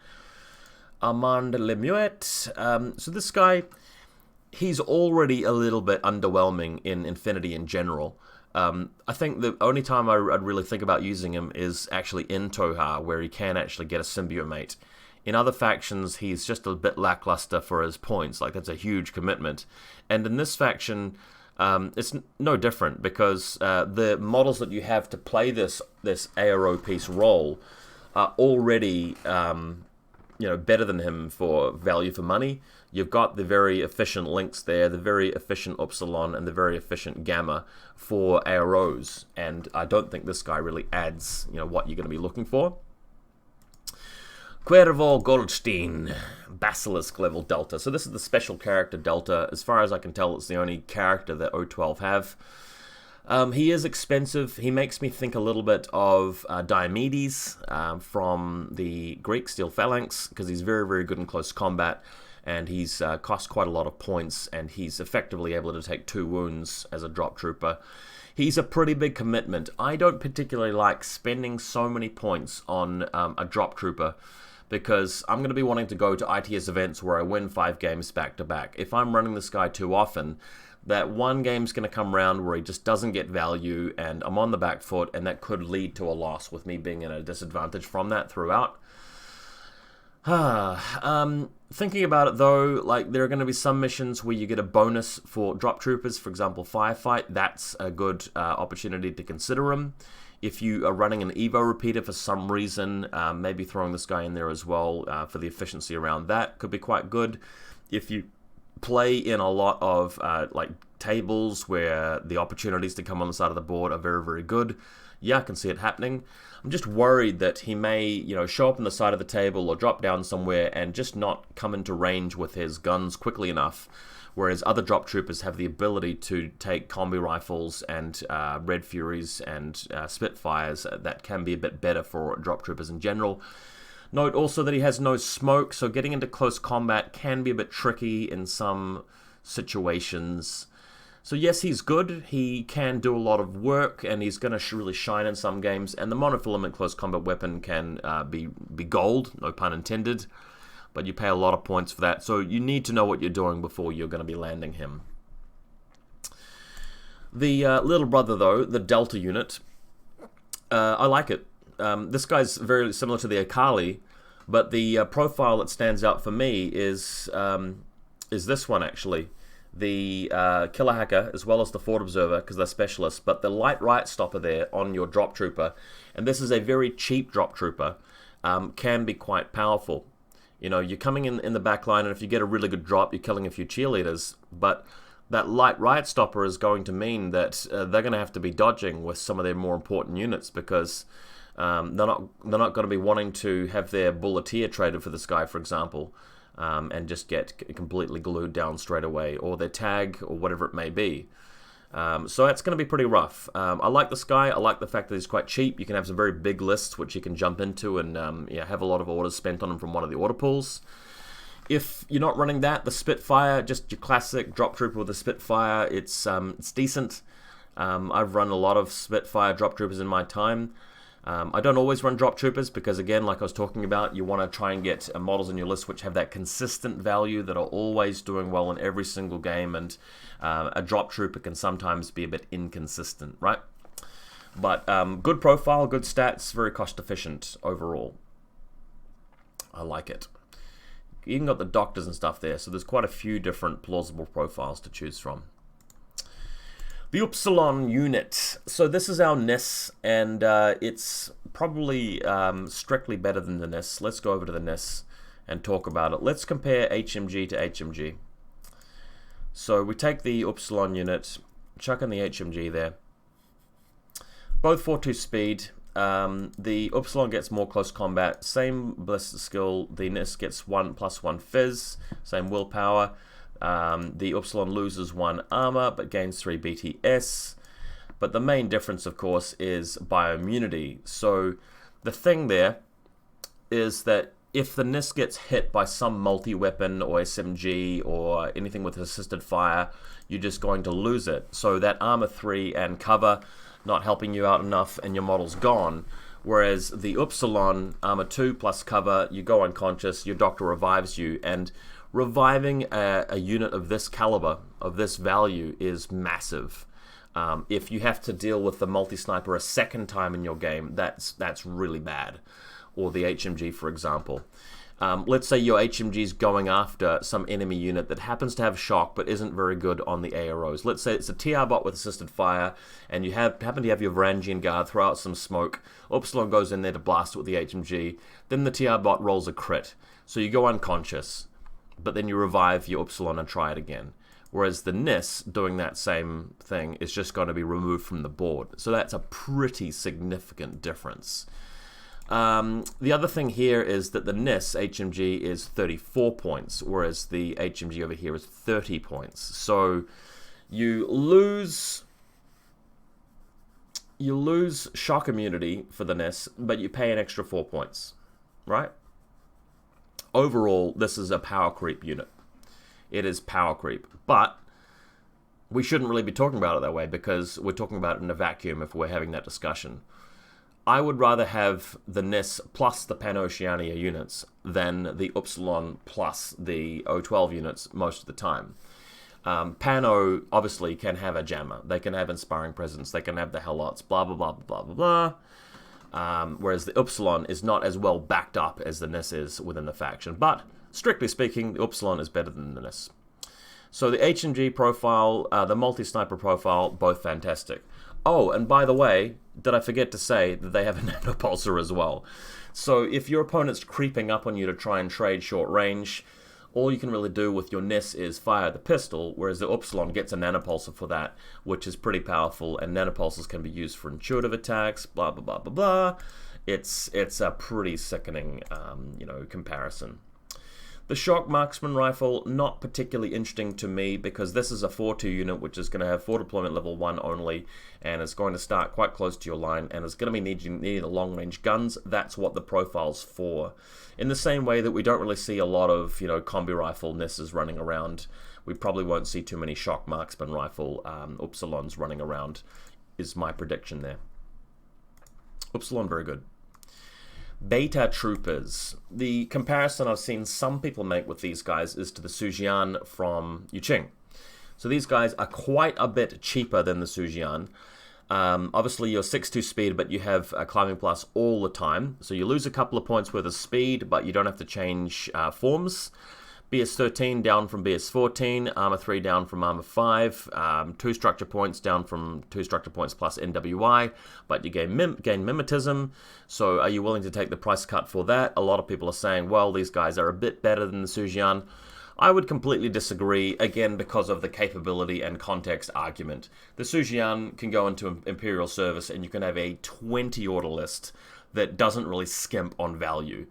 Armand Lemuet. So this guy, he's already a little bit underwhelming in infiNity in general. I think the only time I'd really think about using him is actually in Toha, where he can actually get a symbiote mate. In other factions, he's just a bit lackluster for his points. Like, that's a huge commitment. And in this faction, it's no different, because the models that you have to play this ARO piece role are already better than him for value for money. You've got the very efficient links there, the very efficient Upsilon, and the very efficient Gamma for AROs. And I don't think this guy really adds what you're going to be looking for. Cuervo Goldstein, Basilisk level Delta. So this is the special character Delta. As far as I can tell, it's the only character that O12 have. He is expensive. He makes me think a little bit of Diomedes from the Greek Steel Phalanx, because he's very, very good in close combat, and he's cost quite a lot of points, and he's effectively able to take 2 wounds as a drop trooper. He's a pretty big commitment. I don't particularly like spending so many points on a drop trooper, because I'm going to be wanting to go to ITS events where I win 5 games back to back. If I'm running this guy too often, that one game's going to come around where he just doesn't get value, and I'm on the back foot, and that could lead to a loss with me being at a disadvantage from that throughout. Thinking about it though, like, there are going to be some missions where you get a bonus for drop troopers, for example Firefight. That's a good opportunity to consider him. If you are running an Evo repeater for some reason, maybe throwing this guy in there as well for the efficiency around that could be quite good. If you play in a lot of like tables where the opportunities to come on the side of the board are very, very good. Yeah, I can see it happening. I'm just worried that he may, you know, show up on the side of the table or drop down somewhere and just not come into range with his guns quickly enough, whereas other drop troopers have the ability to take combi rifles and Red Furies and Spitfires that can be a bit better for drop troopers in general. Note also that he has no smoke, so getting into close combat can be a bit tricky in some situations. So yes, he's good, he can do a lot of work, and he's going to really shine in some games, and the monofilament close combat weapon can be gold, no pun intended, but you pay a lot of points for that, so you need to know what you're doing before you're going to be landing him. The little brother, though, the Delta unit, I like it. This guy's very similar to the Akali, but the profile that stands out for me is this one, actually. The Killer Hacker, as well as the Fort Observer, because they're specialists, but the light Riot Stopper there on your drop trooper, and this is a very cheap drop trooper, can be quite powerful. You know, you're coming in the back line, and if you get a really good drop, you're killing a few cheerleaders, but that light Riot Stopper is going to mean that they're going to have to be dodging with some of their more important units, because they're not going to be wanting to have their Bulleteer traded for this guy, for example, and just get completely glued down straight away, or their tag, or whatever it may be. So that's going to be pretty rough. I like this guy. I like the fact that he's quite cheap. You can have some very big lists which you can jump into and yeah, have a lot of orders spent on him from one of the order pools. If you're not running that, the Spitfire, just your classic drop trooper with a Spitfire, it's decent. I've run a lot of Spitfire drop troopers in my time. I don't always run drop troopers because, again, like I was talking about, you want to try and get models in your list which have that consistent value, that are always doing well in every single game, and a drop trooper can sometimes be a bit inconsistent, right? But good profile, good stats, very cost efficient overall. I like it. You even got the doctors and stuff there, so there's quite a few different plausible profiles to choose from. The Upsilon unit. So this is our NIS, and it's probably strictly better than the NIS. Let's go over to the NIS and talk about it. Let's compare HMG to HMG. So we take the Upsilon unit, chuck in the HMG there. Both 4-2 speed. The Upsilon gets more close combat, same ballistic skill. The NIS gets 1+1 Fizz, same willpower. The Upsilon loses 1 armor, but gains 3 BTS. But the main difference, of course, is bioimmunity. So the thing there is that if the NIS gets hit by some multi-weapon or SMG or anything with assisted fire, you're just going to lose it. So that armor 3 and cover not helping you out enough, and your model's gone. Whereas the Upsilon, armor 2 plus cover, you go unconscious, your doctor revives you, and reviving a unit of this caliber, of this value, is massive. If you have to deal with the multi-sniper a second time in your game, that's really bad. Or the HMG, for example. Let's say your HMG is going after some enemy unit that happens to have shock but isn't very good on the AROs. Let's say it's a TR bot with assisted fire, and you happen to have your Varangian Guard throw out some smoke. Upsilon goes in there to blast it with the HMG. Then the TR bot rolls a crit. So you go unconscious, but then you revive your Upsilon and try it again. Whereas the NIS, doing that same thing, is just going to be removed from the board. So that's a pretty significant difference. The other thing here is that the NIS HMG is 34 points, whereas the HMG over here is 30 points. So you lose shock immunity for the NIS, but you pay an extra 4 points, right? Overall, this is a power creep unit. It is power creep, but we shouldn't really be talking about it that way because we're talking about it in a vacuum if we're having that discussion. I would rather have the NIS plus the Pan-Oceania units than the Upsilon plus the O12 units most of the time. Pano obviously can have a jammer. They can have inspiring presence. They can have the Helots, blah, blah, blah, blah, blah, blah. Whereas the Upsilon is not as well backed up as the NIS is within the faction. But, strictly speaking, the Upsilon is better than the NIS. So the HMG profile, the multi-sniper profile, both fantastic. Oh, and by the way, did I forget to say that they have a nanopulsar as well. So if your opponent's creeping up on you to try and trade short range, all you can really do with your Nis is fire the pistol, whereas the Upsilon gets a nanopulsar for that, which is pretty powerful, and nanopulsars can be used for intuitive attacks, blah, blah, blah, blah, blah. It's a pretty sickening, comparison. The Shock Marksman Rifle, not particularly interesting to me because this is a 4-2 unit which is going to have 4 deployment level 1 only, and it's going to start quite close to your line, and it's going to be needing the long-range guns. That's what the profile's for. In the same way that we don't really see a lot of, combi rifle Nisses running around, we probably won't see too many Shock Marksman Rifle Upsilons running around, is my prediction there. Upsilon, very good. Beta Troopers. The comparison I've seen some people make with these guys is to the Sujian from Yuqing. So these guys are quite a bit cheaper than the Sujian. Obviously you're 6-2 speed, but you have a climbing plus all the time. So you lose a couple of points worth of speed, but you don't have to change forms. BS13 down from BS14, Armor 3 down from Armor 5, 2 structure points down from 2 structure points plus NWI, but you gain Mimetism, so are you willing to take the price cut for that? A lot of people are saying, well, these guys are a bit better than the Sujian. I would completely disagree, again, because of the capability and context argument. The Sujian can go into Imperial service and you can have a 20 order list that doesn't really skimp on value.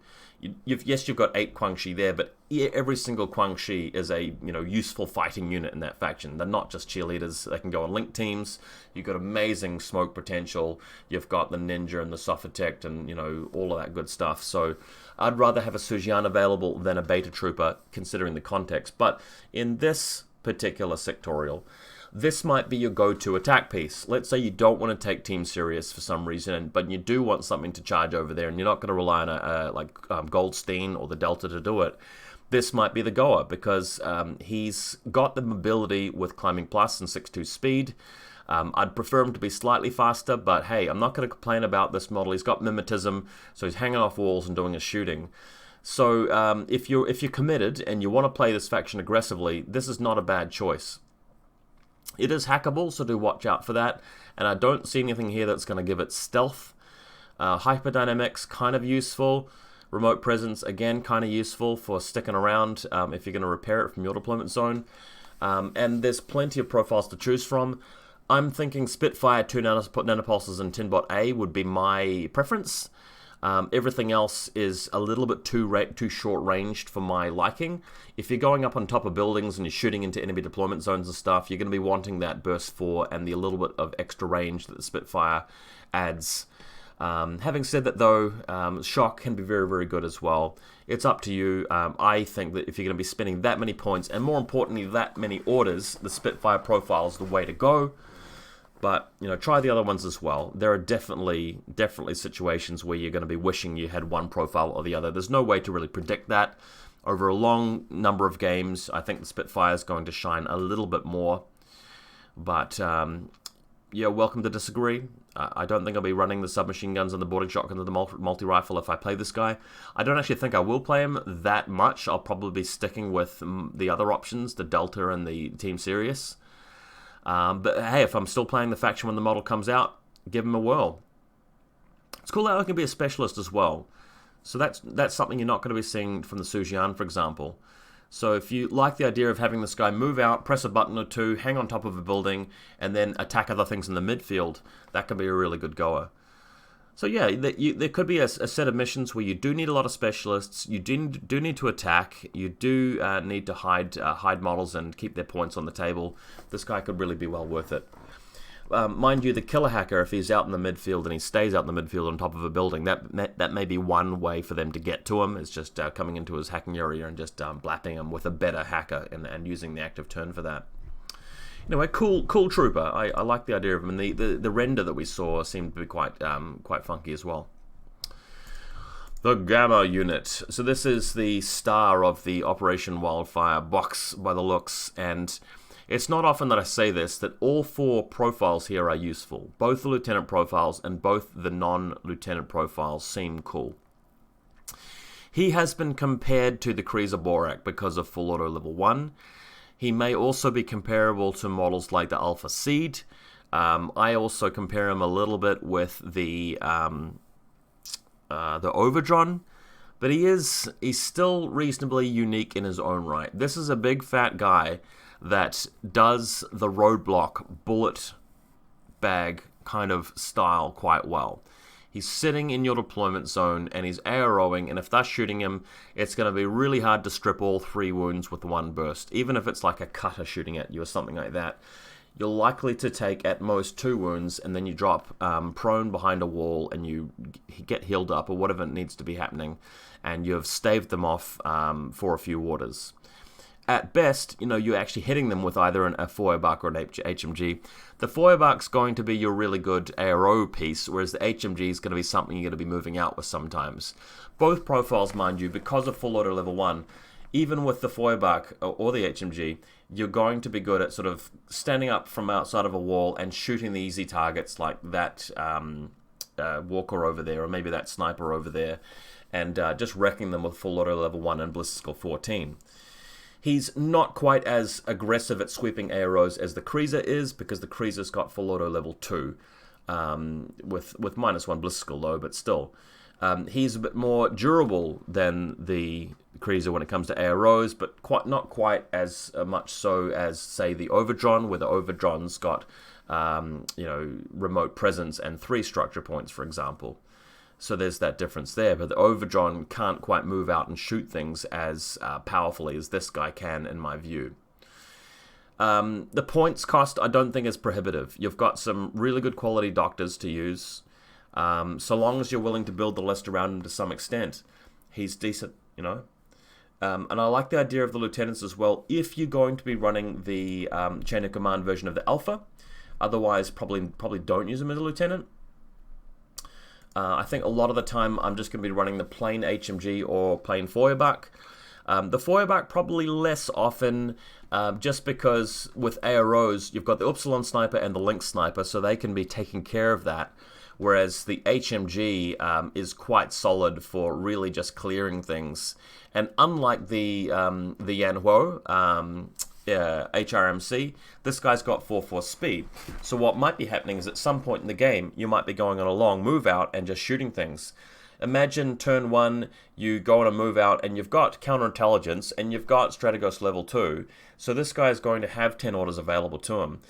Yes, you've got 8 Quang Shi there, but every single Quang Shi is a useful fighting unit in that faction. They're not just cheerleaders. They can go on link teams. You've got amazing smoke potential. You've got the Ninja and the Sophotect and all of that good stuff. So I'd rather have a Sujian available than a Beta Trooper, considering the context. But in this particular sectorial, this might be your go-to attack piece. Let's say you don't want to take Team Serious for some reason, but you do want something to charge over there, and you're not going to rely on a Goldstein or the Delta to do it. This might be the goer, because he's got the mobility with climbing plus and 6-2 speed. I'd prefer him to be slightly faster, but hey, I'm not going to complain about this model. He's got Mimetism, so he's hanging off walls and doing his shooting. So if you're committed and you want to play this faction aggressively, this is not a bad choice. It is hackable, so do watch out for that. And I don't see anything here that's going to give it stealth. Hyperdynamics, kind of useful. Remote presence, again, kind of useful for sticking around if you're going to repair it from your deployment zone. And there's plenty of profiles to choose from. I'm thinking Spitfire, 2 nanopulses, and Tinbot A would be my preference. Everything else is a little bit too short-ranged for my liking. If you're going up on top of buildings and you're shooting into enemy deployment zones and stuff, you're going to be wanting that burst 4 and the little bit of extra range that the Spitfire adds. Having said that though, Shock can be very, very good as well. It's up to you. I think that if you're going to be spending that many points, and more importantly, that many orders, the Spitfire profile is the way to go. But, try the other ones as well. There are definitely situations where you're going to be wishing you had one profile or the other. There's no way to really predict that. Over a long number of games, I think the Spitfire is going to shine a little bit more. But, you're welcome to disagree. I don't think I'll be running the submachine guns and the boarding shotgun and the multi-rifle if I play this guy. I don't actually think I will play him that much. I'll probably be sticking with the other options, the Delta and the Team Sirius. But hey, if I'm still playing the faction when the model comes out, give him a whirl. It's cool that I can be a specialist as well. So that's something you're not going to be seeing from the Sujian, for example. So if you like the idea of having this guy move out, press a button or two, hang on top of a building, and then attack other things in the midfield, that can be a really good goer. So yeah, there could be a set of missions where you do need a lot of specialists, you do need to attack, you do need to hide models and keep their points on the table. This guy could really be well worth it. Mind you, the killer hacker, if he's out in the midfield and he stays out in the midfield on top of a building, that may be one way for them to get to him, is just coming into his hacking area and just blapping him with a better hacker and using the active turn for that. Anyway, cool trooper. I like the idea of him, and the render that we saw seemed to be quite funky as well. The Gamma Unit. So this is the star of the Operation Wildfire box by the looks, and it's not often that I say this, that all 4 profiles here are useful. Both the Lieutenant profiles and both the non-Lieutenant profiles seem cool. He has been compared to the Kreezer Borak because of full auto level 1. He may also be comparable to models like the Alpha Seed. I also compare him a little bit with the Overdron, But he's still reasonably unique in his own right. This is a big fat guy that does the roadblock bullet bag kind of style quite well. He's sitting in your deployment zone and he's AROing, and if they're shooting him, it's going to be really hard to strip all 3 wounds with one burst. Even if it's like a cutter shooting at you or something like that, you're likely to take at most 2 wounds, and then you drop prone behind a wall and you get healed up or whatever needs to be happening, and you've staved them off for a few waters. At best, you're actually hitting them with either a Feuerbach or an HMG. The Feuerbach's going to be your really good ARO piece, whereas the HMG is going to be something you're going to be moving out with sometimes. Both profiles, mind you, because of full auto level 1, even with the Feuerbach or the HMG, you're going to be good at sort of standing up from outside of a wall and shooting the easy targets like that walker over there, or maybe that sniper over there, and just wrecking them with full auto level 1 and Blister skill 14. He's not quite as aggressive at sweeping AROs as the Kreezer is, because the Kreezer's got full auto level 2, with -1 Blister skill though, but still. He's a bit more durable than the Kreezer when it comes to AROs, but not quite as much so as, say, the Overdron, where the Overdron's got remote presence and 3 structure points, for example. So there's that difference there, but the Overdron can't quite move out and shoot things as powerfully as this guy can, in my view. The points cost, I don't think, is prohibitive. You've got some really good quality doctors to use. So long as you're willing to build the list around him to some extent, he's decent, And I like the idea of the lieutenants as well, if you're going to be running the chain of command version of the alpha. Otherwise, probably don't use him as a lieutenant. I think a lot of the time I'm just going to be running the plain HMG or plain Feuerbach. The Feuerbach probably less often, just because with AROs you've got the Upsilon Sniper and the Lynx Sniper, so they can be taking care of that. Whereas the HMG is quite solid for really just clearing things. And unlike the Yanhuo, HRMC, this guy's got 4/4 speed. So what might be happening is at some point in the game, you might be going on a long move out and just shooting things. Imagine turn 1, you go on a move out and you've got counterintelligence and you've got Strategos level 2. So this guy is going to have 10 orders available to him,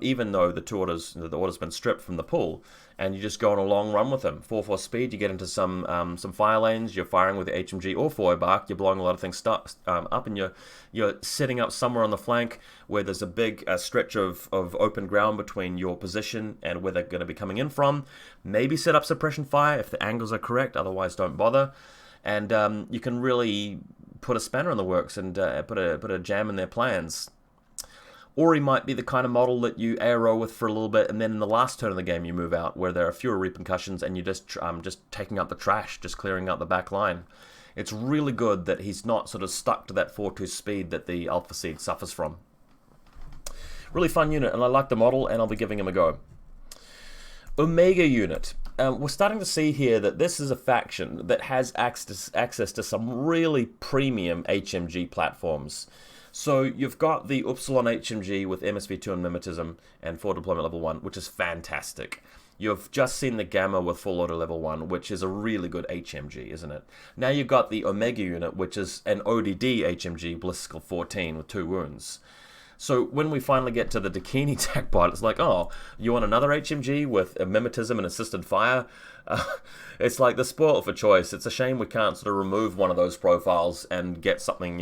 even though the order's been stripped from the pool. And you just go on a long run with him. 4/4 speed, you get into some fire lanes, you're firing with the HMG or Feuerbach, you're blowing a lot of things up, and you're setting up somewhere on the flank where there's a big stretch of open ground between your position and where they're going to be coming in from. Maybe set up suppression fire if the angles are correct, otherwise don't bother. And you can really put a spanner in the works and put a jam in their plans. Or he might be the kind of model that you ARO with for a little bit, and then in the last turn of the game you move out, where there are fewer repercussions and you're just taking up the trash, just clearing out the back line. It's really good that he's not sort of stuck to that 4/2 speed that the Alpha Seed suffers from. Really fun unit, and I like the model, and I'll be giving him a go. Omega Unit. We're starting to see here that this is a faction that has access to some really premium HMG platforms. So you've got the Upsilon HMG with MSV2 and Mimetism and for deployment level 1, which is fantastic. You've just seen the Gamma with full auto level 1, which is a really good HMG, isn't it? Now you've got the Omega Unit, which is an ODD HMG, Blister skill 14 with 2 wounds. So when we finally get to the Dakini tech bot, it's like, oh, you want another HMG with a Mimetism and assisted fire? It's like the spoil for choice. It's a shame we can't sort of remove one of those profiles and get something,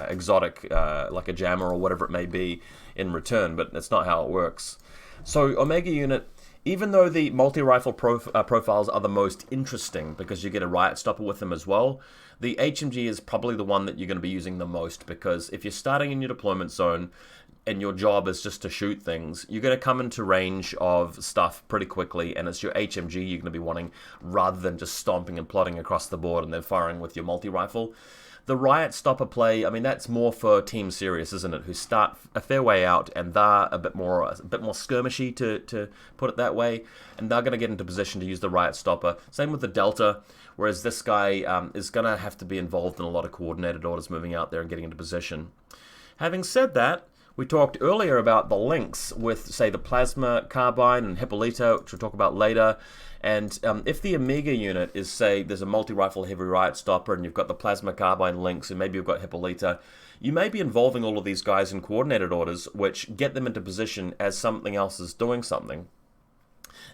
exotic, like a jammer or whatever it may be in return, but that's not how it works. So Omega Unit, even though the multi-rifle profiles are the most interesting because you get a Riot Stopper with them as well, the HMG is probably the one that you're going to be using the most, because if you're starting in your deployment zone and your job is just to shoot things, you're going to come into range of stuff pretty quickly, and it's your HMG you're going to be wanting rather than just stomping and plodding across the board and then firing with your multi-rifle. The Riot Stopper play, I mean, that's more for Team Serious, isn't it? Who start a fair way out and they're a bit more skirmishy, to put it that way, and they're going to get into position to use the Riot Stopper. Same with the Delta, whereas this guy is going to have to be involved in a lot of coordinated orders moving out there and getting into position. Having said that, We talked earlier about the links with, say, the Plasma, Carbine, and Hippolyte, which we'll talk about later. And if the Omega unit is, say, there's a multi-rifle heavy Riot Stopper, and you've got the Plasma Carbine links, and maybe you've got Hippolyte, you may be involving all of these guys in coordinated orders, which get them into position as something else is doing something.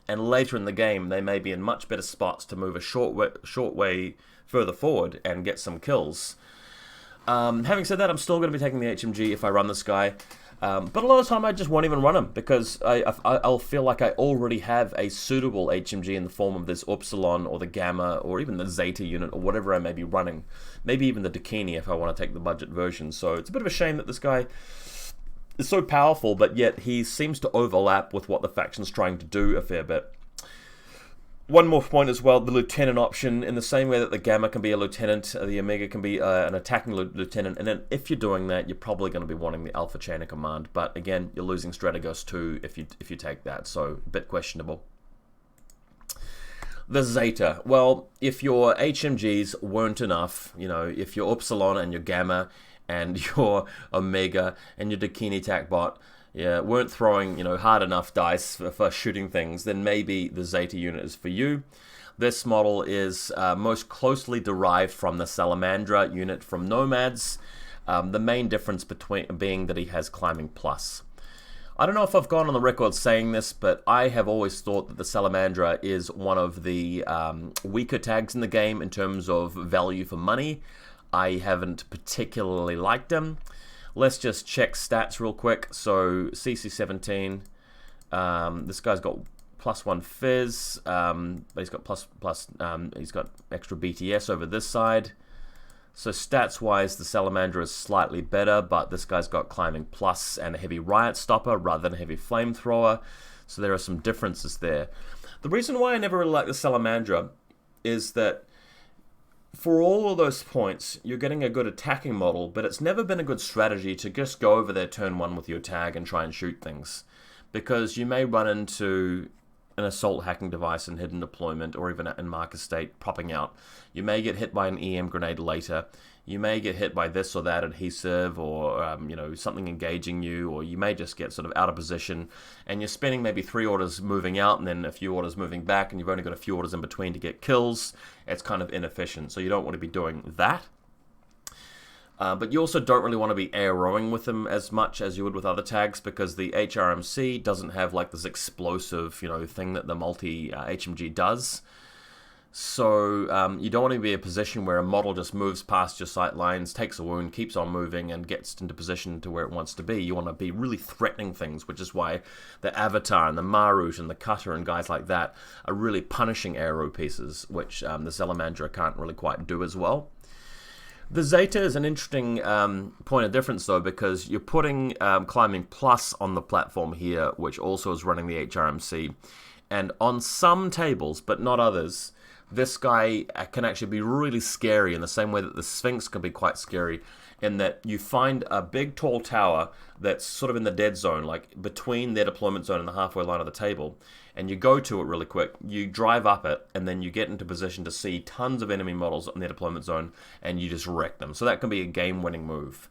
And later in the game, they may be in much better spots to move a short way further forward and get some kills. Having said that, I'm still going to be taking the HMG if I run this guy. But a lot of the time I just won't even run him because I'll feel like I already have a suitable HMG in the form of this Upsilon or the Gamma or even the Zeta unit or whatever I may be running. Maybe even the Dakini if I want to take the budget version. So it's a bit of a shame that this guy is so powerful, but yet he seems to overlap with what the faction's trying to do a fair bit. One more point as well, the lieutenant option, in the same way that the Gamma can be a lieutenant, the Omega can be an attacking lieutenant, and then if you're doing that, you're probably going to be wanting the Alpha Chain of Command, but again, you're losing Strategos too if you take that, so a bit questionable. The Zeta, well, if your HMGs weren't enough, you know, if your Upsilon and your Gamma and your Omega and your Dakini TAC bot weren't throwing, you know, hard enough dice for shooting things, then maybe the Zeta unit is for you. This model is most closely derived from the Salamandra unit from Nomads. The main difference being that he has climbing plus. I don't know if I've gone on the record saying this, but I have always thought that the Salamandra is one of the weaker tags in the game in terms of value for money. I haven't particularly liked him. Let's just check stats real quick. So CC17, this guy's got +1 Fizz, but he's got he's got extra BTS over this side. So stats wise, the Salamander is slightly better, but this guy's got climbing plus and a heavy Riot Stopper rather than a heavy Flamethrower. So there are some differences there. The reason why I never really liked the Salamandra is that for all of those points, you're getting a good attacking model, but it's never been a good strategy to just go over there turn one with your tag and try and shoot things. Because you may run into an assault hacking device in hidden deployment or even in Marcus State popping out. You may get hit by an EM grenade later. You may get hit by this or that adhesive or you know, something engaging you, or you may just get sort of out of position and you're spending maybe 3 orders moving out and then a few orders moving back and you've only got a few orders in between to get kills. It's kind of inefficient, so you don't want to be doing that. But you also don't really want to be AROing with them as much as you would with other tags because the HRMC doesn't have like this explosive, you know, thing that the multi HMG does. So you don't want to be in a position where a model just moves past your sight lines, takes a wound, keeps on moving, and gets into position to where it wants to be. You want to be really threatening things, which is why the Avatar and the Marut and the Cutter and guys like that are really punishing aero pieces, which the Salamandra can't really quite do as well. The Zeta is an interesting point of difference, though, because you're putting Climbing Plus on the platform here, which also is running the HRMC. And on some tables, but not others, this guy can actually be really scary in the same way that the Sphinx can be quite scary, in that you find a big tall tower that's sort of in the dead zone, like between their deployment zone and the halfway line of the table, and you go to it really quick, you drive up it, and then you get into position to see tons of enemy models in their deployment zone, and you just wreck them. So that can be a game-winning move.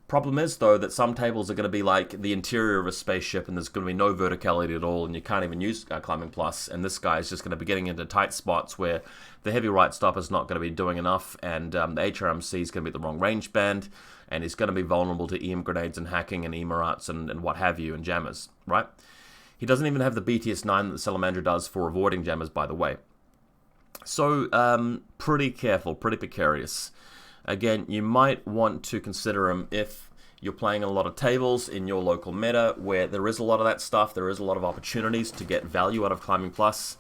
Problem is, though, that some tables are going to be like the interior of a spaceship and there's going to be no verticality at all and you can't even use Climbing Plus, and this guy is just going to be getting into tight spots where the heavy Riot Stopper is not going to be doing enough, and the HRMC is going to be at the wrong range band, and he's going to be vulnerable to EM grenades and hacking and emirats and what have you, and jammers, right? He doesn't even have the BTS-9 that the Salamander does for avoiding jammers, by the way. So, pretty careful, pretty precarious. Again, you might want to consider him if you're playing a lot of tables in your local meta where there is a lot of that stuff, there is a lot of opportunities to get value out of Climbing Plus.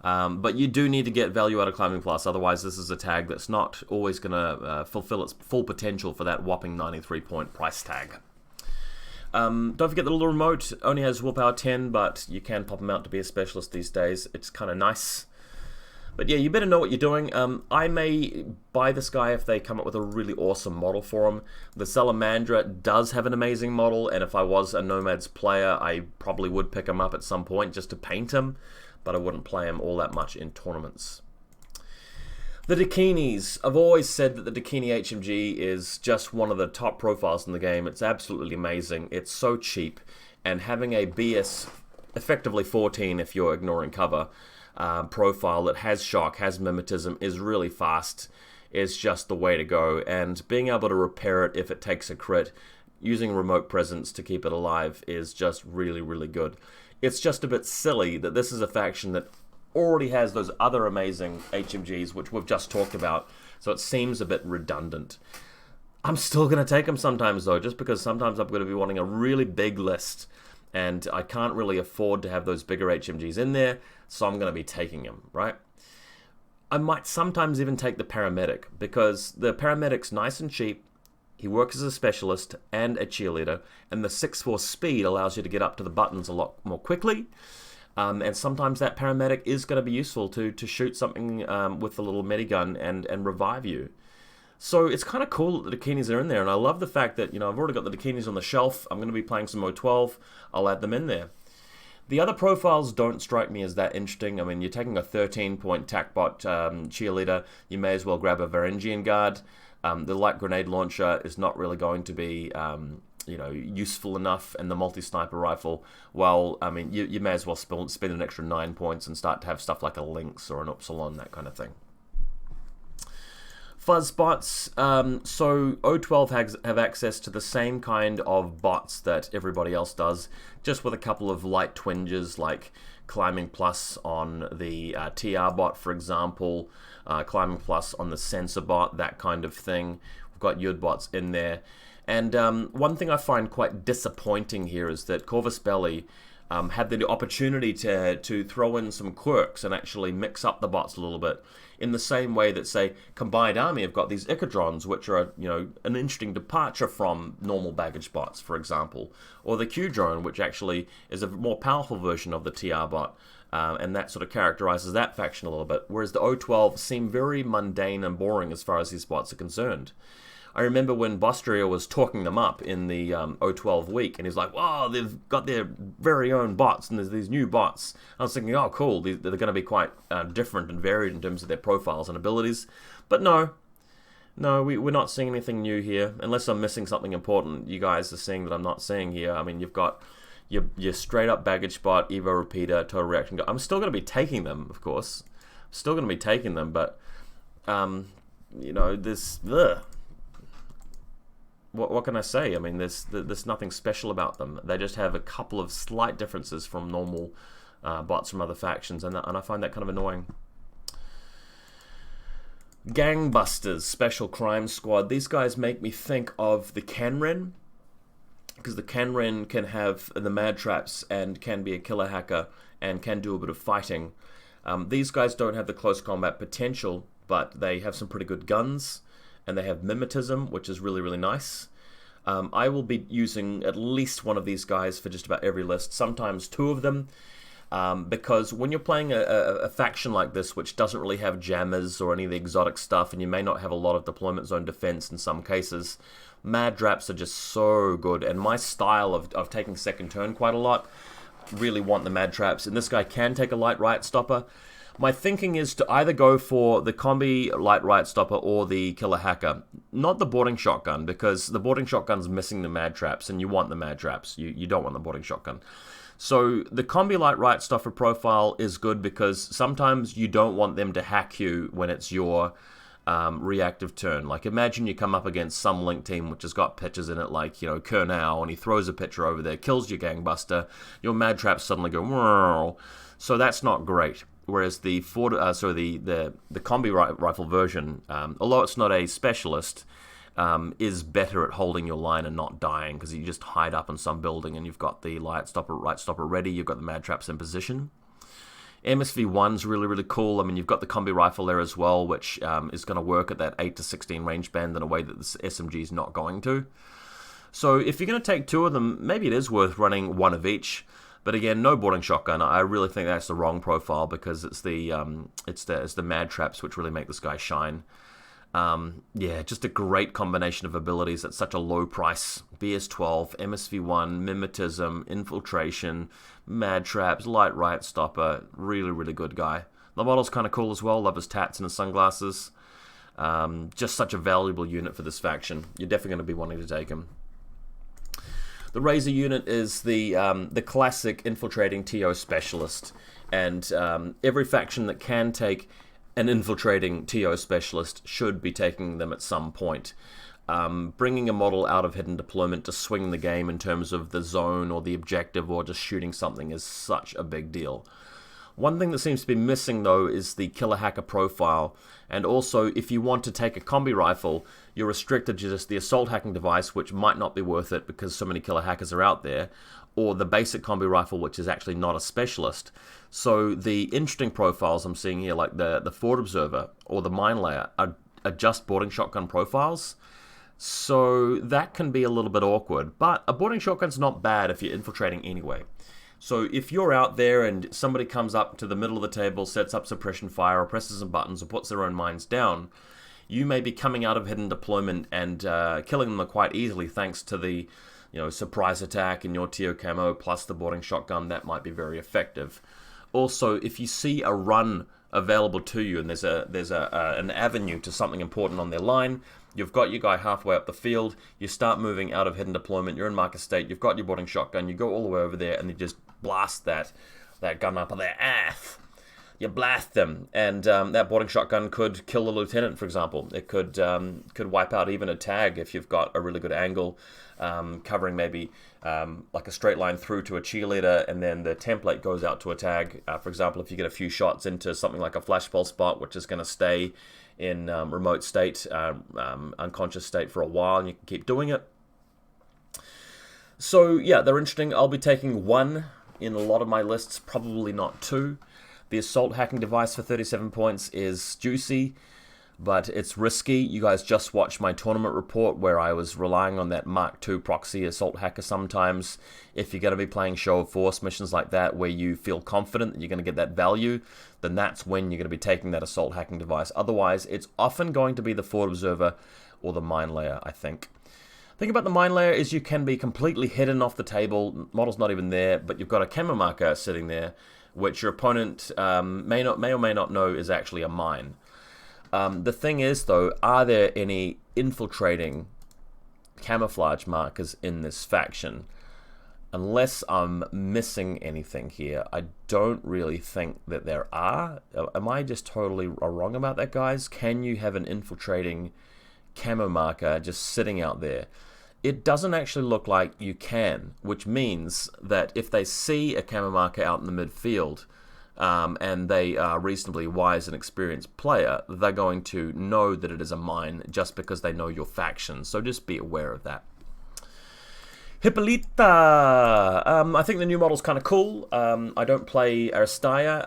But you do need to get value out of Climbing Plus, otherwise this is a tag that's not always going to fulfill its full potential for that whopping 93-point price tag. Don't forget the little remote only has willpower 10, but you can pop him out to be a specialist these days. It's kind of nice. But yeah, you better know what you're doing. I may buy this guy if they come up with a really awesome model for him. The Salamandra does have an amazing model, and if I was a Nomads player, I probably would pick him up at some point just to paint him, but I wouldn't play him all that much in tournaments. The Dakinis. I've always said that the Dakini HMG is just one of the top profiles in the game. It's absolutely amazing. It's so cheap, and having a BS, effectively 14 if you're ignoring cover, profile that has shock, has mimetism, is really fast, is just the way to go. And being able to repair it if it takes a crit, using remote presence to keep it alive, is just really, really good. It's just a bit silly that this is a faction that already has those other amazing HMGs, which we've just talked about, so it seems a bit redundant. I'm still going to take them sometimes, though, just because sometimes I'm going to be wanting a really big list, and I can't really afford to have those bigger HMGs in there, so I'm going to be taking them, right? I might sometimes even take the Paramedic, because the Paramedic's nice and cheap, he works as a specialist and a cheerleader, and the 6-4 speed allows you to get up to the buttons a lot more quickly. And sometimes that Paramedic is going to be useful to shoot something with a little medigun and revive you. So it's kind of cool that the Dakinis are in there, and I love the fact that, I've already got the Dakinis on the shelf. I'm going to be playing some O12. I'll add them in there. The other profiles don't strike me as that interesting. I mean, you're taking a 13-point TACbot cheerleader. You may as well grab a Varangian Guard. The light grenade launcher is not really going to be useful enough, and the multi-sniper rifle, well, I mean, you may as well spend an extra 9 points and start to have stuff like a Lynx or an Upsilon, that kind of thing. Fuzz bots, so O12 have access to the same kind of bots that everybody else does, just with a couple of light twinges like climbing plus on the TR bot, for example, climbing plus on the sensor bot, that kind of thing. We've got Yud bots in there. And one thing I find quite disappointing here is that Corvus Belli had the opportunity to throw in some quirks and actually mix up the bots a little bit, in the same way that, say, Combined Army have got these Echidrons, which are, an interesting departure from normal baggage bots, for example, or the Q-Drone, which actually is a more powerful version of the TR bot, and that sort of characterizes that faction a little bit, whereas the O12 seem very mundane and boring as far as these bots are concerned. I remember when Bostria was talking them up in the O12 week, and he's like, wow, they've got their very own bots, and there's these new bots. I was thinking, oh, cool, they're going to be quite different and varied in terms of their profiles and abilities. But no, we're not seeing anything new here, unless I'm missing something important you guys are seeing that I'm not seeing here. I mean, you've got your straight-up baggage bot, Evo Repeater, Total Reaction Guard. I'm still going to be taking them, of course. I'm still going to be taking them, but, this... Ugh. What can I say? I mean, there's nothing special about them. They just have a couple of slight differences from normal bots from other factions, and I find that kind of annoying. Gangbusters, Special Crime Squad. These guys make me think of the Canren, because the Canren can have the Mad Traps and can be a killer hacker and can do a bit of fighting. These guys don't have the close combat potential, but they have some pretty good guns. And they have mimetism, which is really, really nice. I will be using at least one of these guys for just about every list, sometimes two of them, because when you're playing a faction like this, which doesn't really have jammers or any of the exotic stuff, and you may not have a lot of deployment zone defense in some cases, Mad Traps are just so good, and my style of taking second turn quite a lot, really want the Mad Traps, and this guy can take a light Riot Stopper. My thinking is to either go for the Combi Light Riot Stopper or the Killer Hacker. Not the Boarding Shotgun, because the Boarding Shotgun's missing the Mad Traps, and you want the Mad Traps. You don't want the Boarding Shotgun. So the Combi Light Riot Stopper profile is good because sometimes you don't want them to hack you when it's your reactive turn. Like, imagine you come up against some Link team which has got pitchers in it, like, Kernau, and he throws a pitcher over there, kills your Gangbuster, your Mad Traps suddenly go, whoa. So that's not great. Whereas the combi rifle version, although it's not a specialist, is better at holding your line and not dying, because you just hide up in some building and you've got the Riot Stopper ready, you've got the Mad Traps in position. MSV1's really, really cool. I mean, you've got the combi rifle there as well, which is going to work at that 8 to 16 range band in a way that the SMG is not going to. So if you're going to take two of them, maybe it is worth running one of each. But again, no Boarding Shotgun. I really think that's the wrong profile, because it's the Mad Traps which really make this guy shine. Yeah, just a great combination of abilities at such a low price. BS12, MSV1, Mimetism, Infiltration, Mad Traps, Light Riot Stopper. Really, really good guy. The model's kind of cool as well. Love his tats and his sunglasses. Just such a valuable unit for this faction. You're definitely going to be wanting to take him. The Razor unit is the classic infiltrating TO specialist, and every faction that can take an infiltrating TO specialist should be taking them at some point. Bringing a model out of hidden deployment to swing the game in terms of the zone or the objective or just shooting something is such a big deal. One thing that seems to be missing though is the killer hacker profile, and also if you want to take a combi rifle, you're restricted to just the assault hacking device, which might not be worth it because so many killer hackers are out there, or the basic combi rifle, which is actually not a specialist. So the interesting profiles I'm seeing here, like the Forward Observer or the Mine Layer, are just boarding shotgun profiles. So that can be a little bit awkward, but a boarding shotgun's not bad if you're infiltrating anyway. So if you're out there and somebody comes up to the middle of the table, sets up suppression fire, or presses some buttons, or puts their own mines down, you may be coming out of hidden deployment and killing them quite easily thanks to the surprise attack in your TO camo plus the boarding shotgun. That might be very effective. Also, if you see a run available to you and there's an avenue to something important on their line, you've got your guy halfway up the field, you start moving out of hidden deployment, you're in marker state, you've got your boarding shotgun, you go all the way over there and you just blast that gun up their ass. You blast them, and that boarding shotgun could kill the lieutenant, for example. It could wipe out even a tag if you've got a really good angle, covering maybe like a straight line through to a cheerleader, and then the template goes out to a tag. For example, if you get a few shots into something like a flashball spot, which is going to stay in remote state, unconscious state for a while, and you can keep doing it. So yeah, they're interesting. I'll be taking one in a lot of my lists, probably not two. The assault hacking device for 37 points is juicy, but it's risky. You guys just watched my tournament report where I was relying on that Mark II proxy assault hacker sometimes. If you're going to be playing show of force missions like that where you feel confident that you're going to get that value, then that's when you're going to be taking that assault hacking device. Otherwise, it's often going to be the Forward Observer or the Mine Layer, I think. The thing about the Mine Layer is you can be completely hidden off the table. Model's not even there, but you've got a camo marker sitting there, which your opponent may or may not know is actually a mine. The thing is, though, are there any infiltrating camouflage markers in this faction? Unless I'm missing anything here, I don't really think that there are. Am I just totally wrong about that, guys? Can you have an infiltrating camo marker just sitting out there? It doesn't actually look like you can, which means that if they see a camo marker out in the midfield and they are reasonably wise and experienced player, they're going to know that it is a mine just because they know your faction. So just be aware of that. Hippolyte, I think the new model's kind of cool. I don't play Aristaya.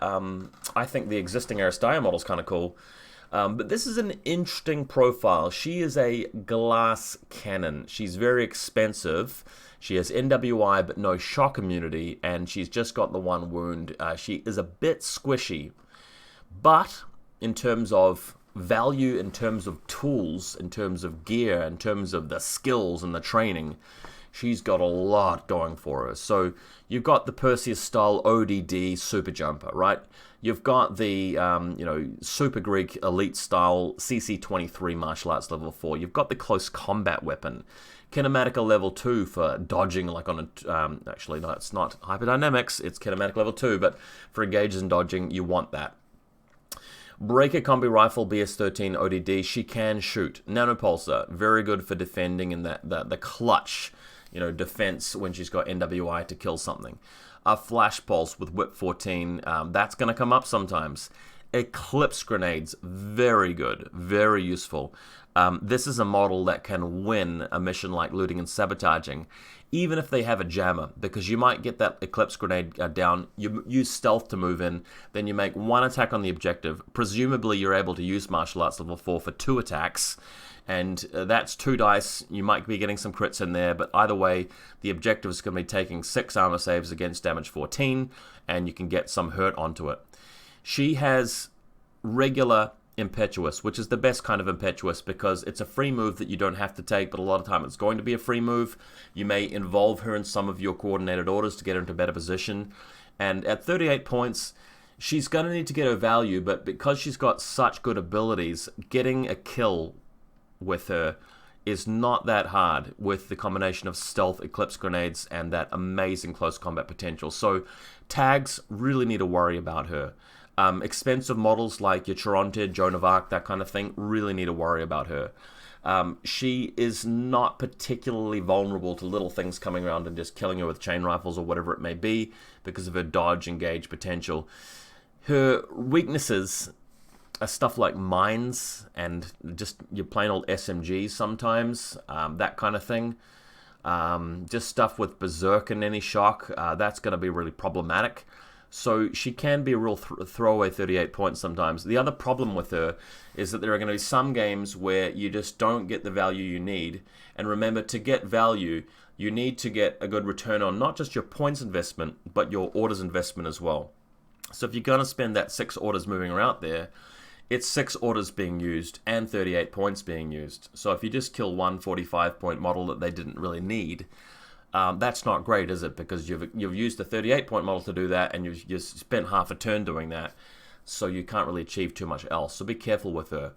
I think the existing Aristaya model's kind of cool. But this is an interesting profile. She is a glass cannon. She's very expensive. She has NWI but no shock immunity, and she's just got the one wound. She is a bit squishy, but in terms of value, in terms of tools, in terms of gear, in terms of the skills and the training, she's got a lot going for her. So you've got the Perseus-style ODD super jumper, right? You've got the, Super Greek elite-style CC-23 martial arts level 4. You've got the close combat weapon. Kinematica level 2 for dodging, like on a... actually, no, it's not hyperdynamics. It's kinematic level 2, but for engages and dodging, you want that. Breaker combi rifle BS-13 ODD. She can shoot. Nanopulsar, very good for defending in the clutch, defense when she's got NWI to kill something. A flash pulse with whip 14, that's going to come up sometimes. Eclipse grenades, very good, very useful. This is a model that can win a mission like looting and sabotaging, even if they have a jammer, because you might get that eclipse grenade down, you use stealth to move in, then you make one attack on the objective. Presumably you're able to use martial arts level 4 for 2 attacks, and that's 2 dice. You might be getting some crits in there, but either way, the objective is going to be taking 6 armor saves against damage 14, and you can get some hurt onto it. She has regular impetuous, which is the best kind of impetuous because it's a free move that you don't have to take, but a lot of time it's going to be a free move. You may involve her in some of your coordinated orders to get her into a better position, and at 38 points, she's going to need to get her value, but because she's got such good abilities, getting a kill with her is not that hard with the combination of stealth, eclipse grenades, and that amazing close combat potential. So tags really need to worry about her. Expensive models like your Chironted, Joan of Arc, that kind of thing, really need to worry about her. She is not particularly vulnerable to little things coming around and just killing her with chain rifles or whatever it may be because of her dodge engage potential. Her weaknesses are stuff like mines and just your plain old SMGs sometimes, that kind of thing. Just stuff with Berserk and any shock, that's going to be really problematic. So she can be a real throwaway 38 points sometimes. The other problem with her is that there are going to be some games where you just don't get the value you need. And remember, to get value, you need to get a good return on not just your points investment, but your orders investment as well. So if you're going to spend that 6 orders moving around there, it's 6 orders being used and 38 points being used. So if you just kill one 45-point model that they didn't really need, that's not great, is it? Because you've used the 38-point model to do that, and you've just spent half a turn doing that, so you can't really achieve too much else. So be careful with her.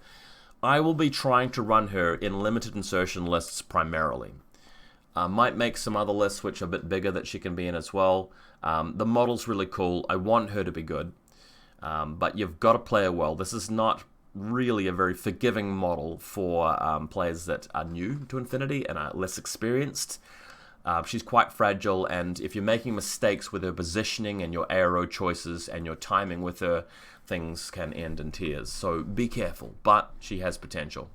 I will be trying to run her in limited insertion lists primarily. Might make some other lists which are a bit bigger that she can be in as well. The model's really cool. I want her to be good, but you've got to play her well. This is not really a very forgiving model for players that are new to infiNity and are less experienced. She's quite fragile, and if you're making mistakes with her positioning and your aero choices and your timing with her, things can end in tears. So be careful, but she has potential.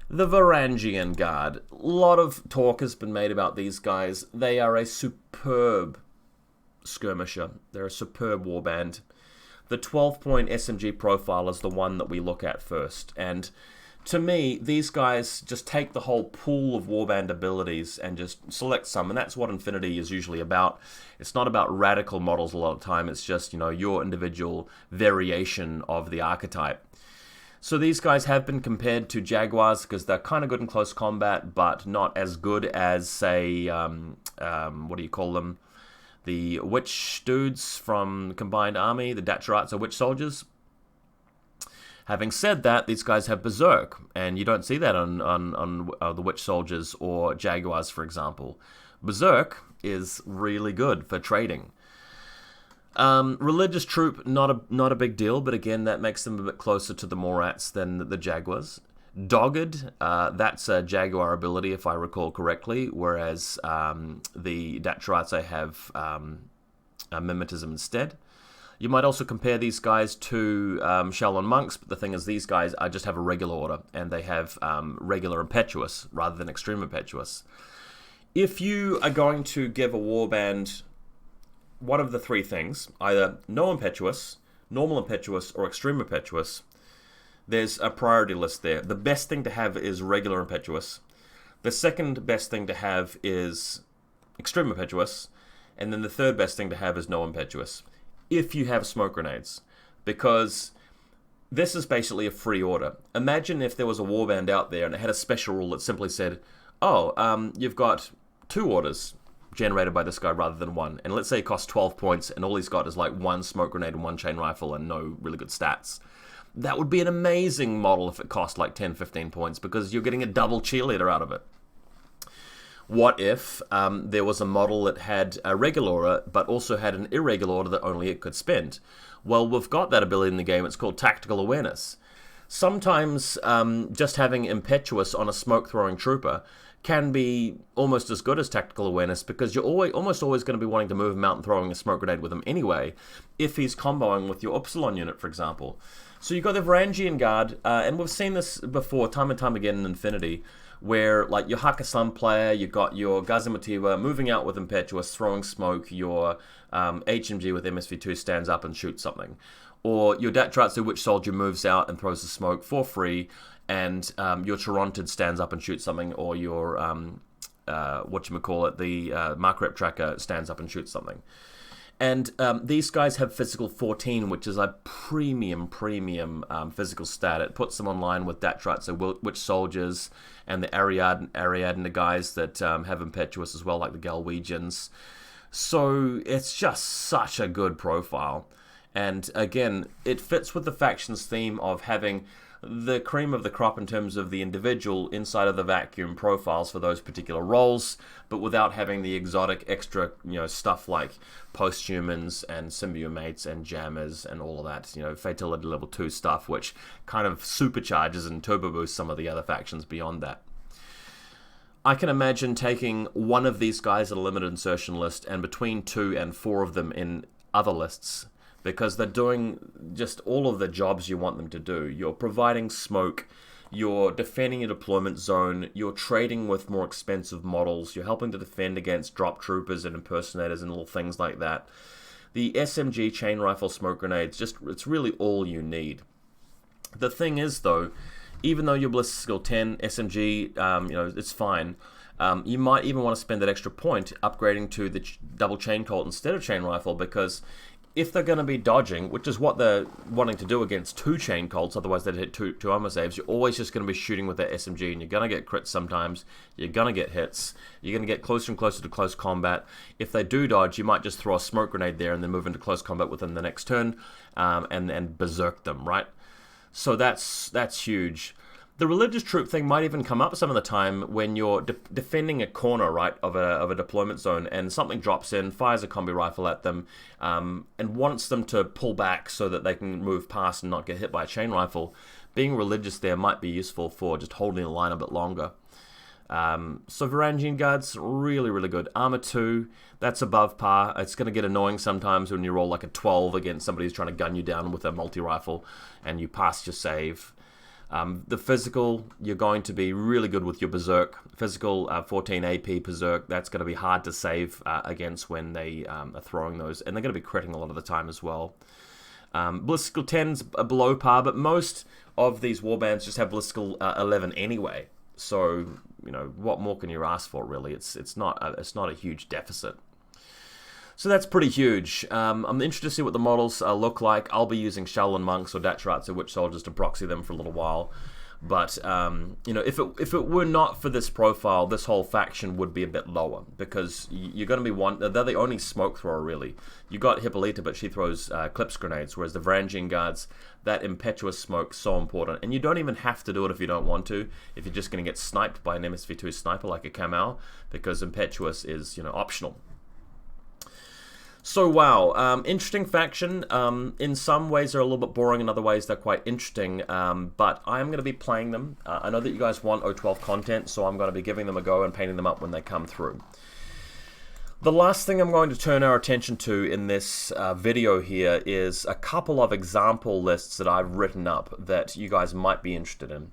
The Varangian Guard. A lot of talk has been made about these guys. They are a superb skirmisher. They're a superb warband. The 12-point SMG profile is the one that we look at first, and to me, these guys just take the whole pool of warband abilities and just select some, and that's what infiNity is usually about. It's not about radical models a lot of the time, it's just, your individual variation of the archetype. So these guys have been compared to Jaguars because they're kind of good in close combat, but not as good as, say, what do you call them? The witch dudes from Combined Army, the Dakinis or witch soldiers. Having said that, these guys have Berserk, and you don't see that on the Witch Soldiers or Jaguars, for example. Berserk is really good for trading. Religious Troop, not a big deal, but again, that makes them a bit closer to the Morats than the Jaguars. Dogged, that's a Jaguar ability, if I recall correctly, whereas the Dakinis have Mimetism instead. You might also compare these guys to Shaolin Monks, but the thing is these guys just have a regular order, and they have regular Impetuous rather than Extreme Impetuous. If you are going to give a warband one of the three things, either no Impetuous, normal Impetuous, or Extreme Impetuous, there's a priority list there. The best thing to have is regular Impetuous. The second best thing to have is Extreme Impetuous, and then the third best thing to have is no Impetuous. If you have smoke grenades, because this is basically a free order. Imagine if there was a warband out there and it had a special rule that simply said, you've got 2 orders generated by this guy rather than 1, and let's say it costs 12 points and all he's got is like 1 smoke grenade and 1 chain rifle and no really good stats. That would be an amazing model if it cost like 10-15 points, because you're getting a double cheerleader out of it. What if there was a model that had a regular order, but also had an irregular order that only it could spend? Well, we've got that ability in the game. It's called Tactical Awareness. Sometimes just having Impetuous on a smoke-throwing trooper can be almost as good as Tactical Awareness, because you're almost always going to be wanting to move him out and throwing a smoke grenade with him anyway, if he's comboing with your Upsilon unit, for example. So you've got the Varangian Guard, and we've seen this before time and time again in infiNity, where like your Hakkasan player, you've got your Gazimativa moving out with Impetuous, throwing smoke, your HMG with MSV2 stands up and shoots something. Or your Datratsu Witch Soldier moves out and throws the smoke for free, and your Chironted stands up and shoots something, or your, the Mark Rep Tracker stands up and shoots something. And these guys have physical 14, which is a premium physical stat. It puts them online with Datratsu Witch Soldiers and the Ariadne guys that have Impetuous as well, like the Galwegians. So it's just such a good profile. And again, it fits with the faction's theme of having the cream of the crop in terms of the individual inside of the vacuum profiles for those particular roles, but without having the exotic extra, stuff like posthumans and symbiomates and jammers and all of that, fatality level 2 stuff, which kind of supercharges and turbo boosts some of the other factions beyond that. I can imagine taking one of these guys at a limited insertion list and between 2 and 4 of them in other lists, because they're doing just all of the jobs you want them to do. You're providing smoke, you're defending your deployment zone, you're trading with more expensive models, you're helping to defend against drop troopers and impersonators and little things like that. The SMG chain rifle smoke grenades, it's really all you need. The thing is, though, even though you're ballistic skill 10, SMG, it's fine. You might even want to spend that extra point upgrading to the double chain colt instead of chain rifle, because if they're going to be dodging, which is what they're wanting to do against 2 chain colts, otherwise they'd hit two armor saves, you're always just going to be shooting with that SMG, and you're going to get crits sometimes, you're going to get hits, you're going to get closer and closer to close combat. If they do dodge, you might just throw a smoke grenade there and then move into close combat within the next turn, and berserk them, right? So that's huge. The religious troop thing might even come up some of the time when you're defending a corner, right, of a deployment zone, and something drops in, fires a combi rifle at them, and wants them to pull back so that they can move past and not get hit by a chain rifle. Being religious there might be useful for just holding the line a bit longer. So Varangian Guard's really, really good. Armor 2, that's above par. It's going to get annoying sometimes when you roll like a 12 against somebody who's trying to gun you down with a multi-rifle and you pass your save. The physical, you're going to be really good with your Berserk. Physical 14 AP Berserk, that's going to be hard to save against when they are throwing those. And they're going to be critting a lot of the time as well. Ballistical 10's below par, but most of these warbands just have Ballistical 11 anyway. So, what more can you ask for, really? It's not a huge deficit. So that's pretty huge. I'm interested to see what the models look like. I'll be using Shaolin monks or Dachiratsu witch soldiers to proxy them for a little while. But if it were not for this profile, this whole faction would be a bit lower, because you're going to be they're the only smoke thrower, really. You got Hippolyte, but she throws clips grenades, whereas the Varangian Guards, that impetuous smoke, so important. And you don't even have to do it if you don't want to, if you're just going to get sniped by an MSV2 sniper like a Kamau, because impetuous is optional. So wow, interesting faction. In some ways they're a little bit boring, in other ways they're quite interesting, but I'm going to be playing them. I know that you guys want O12 content, so I'm going to be giving them a go and painting them up when they come through. The last thing I'm going to turn our attention to in this video here is a couple of example lists that I've written up that you guys might be interested in.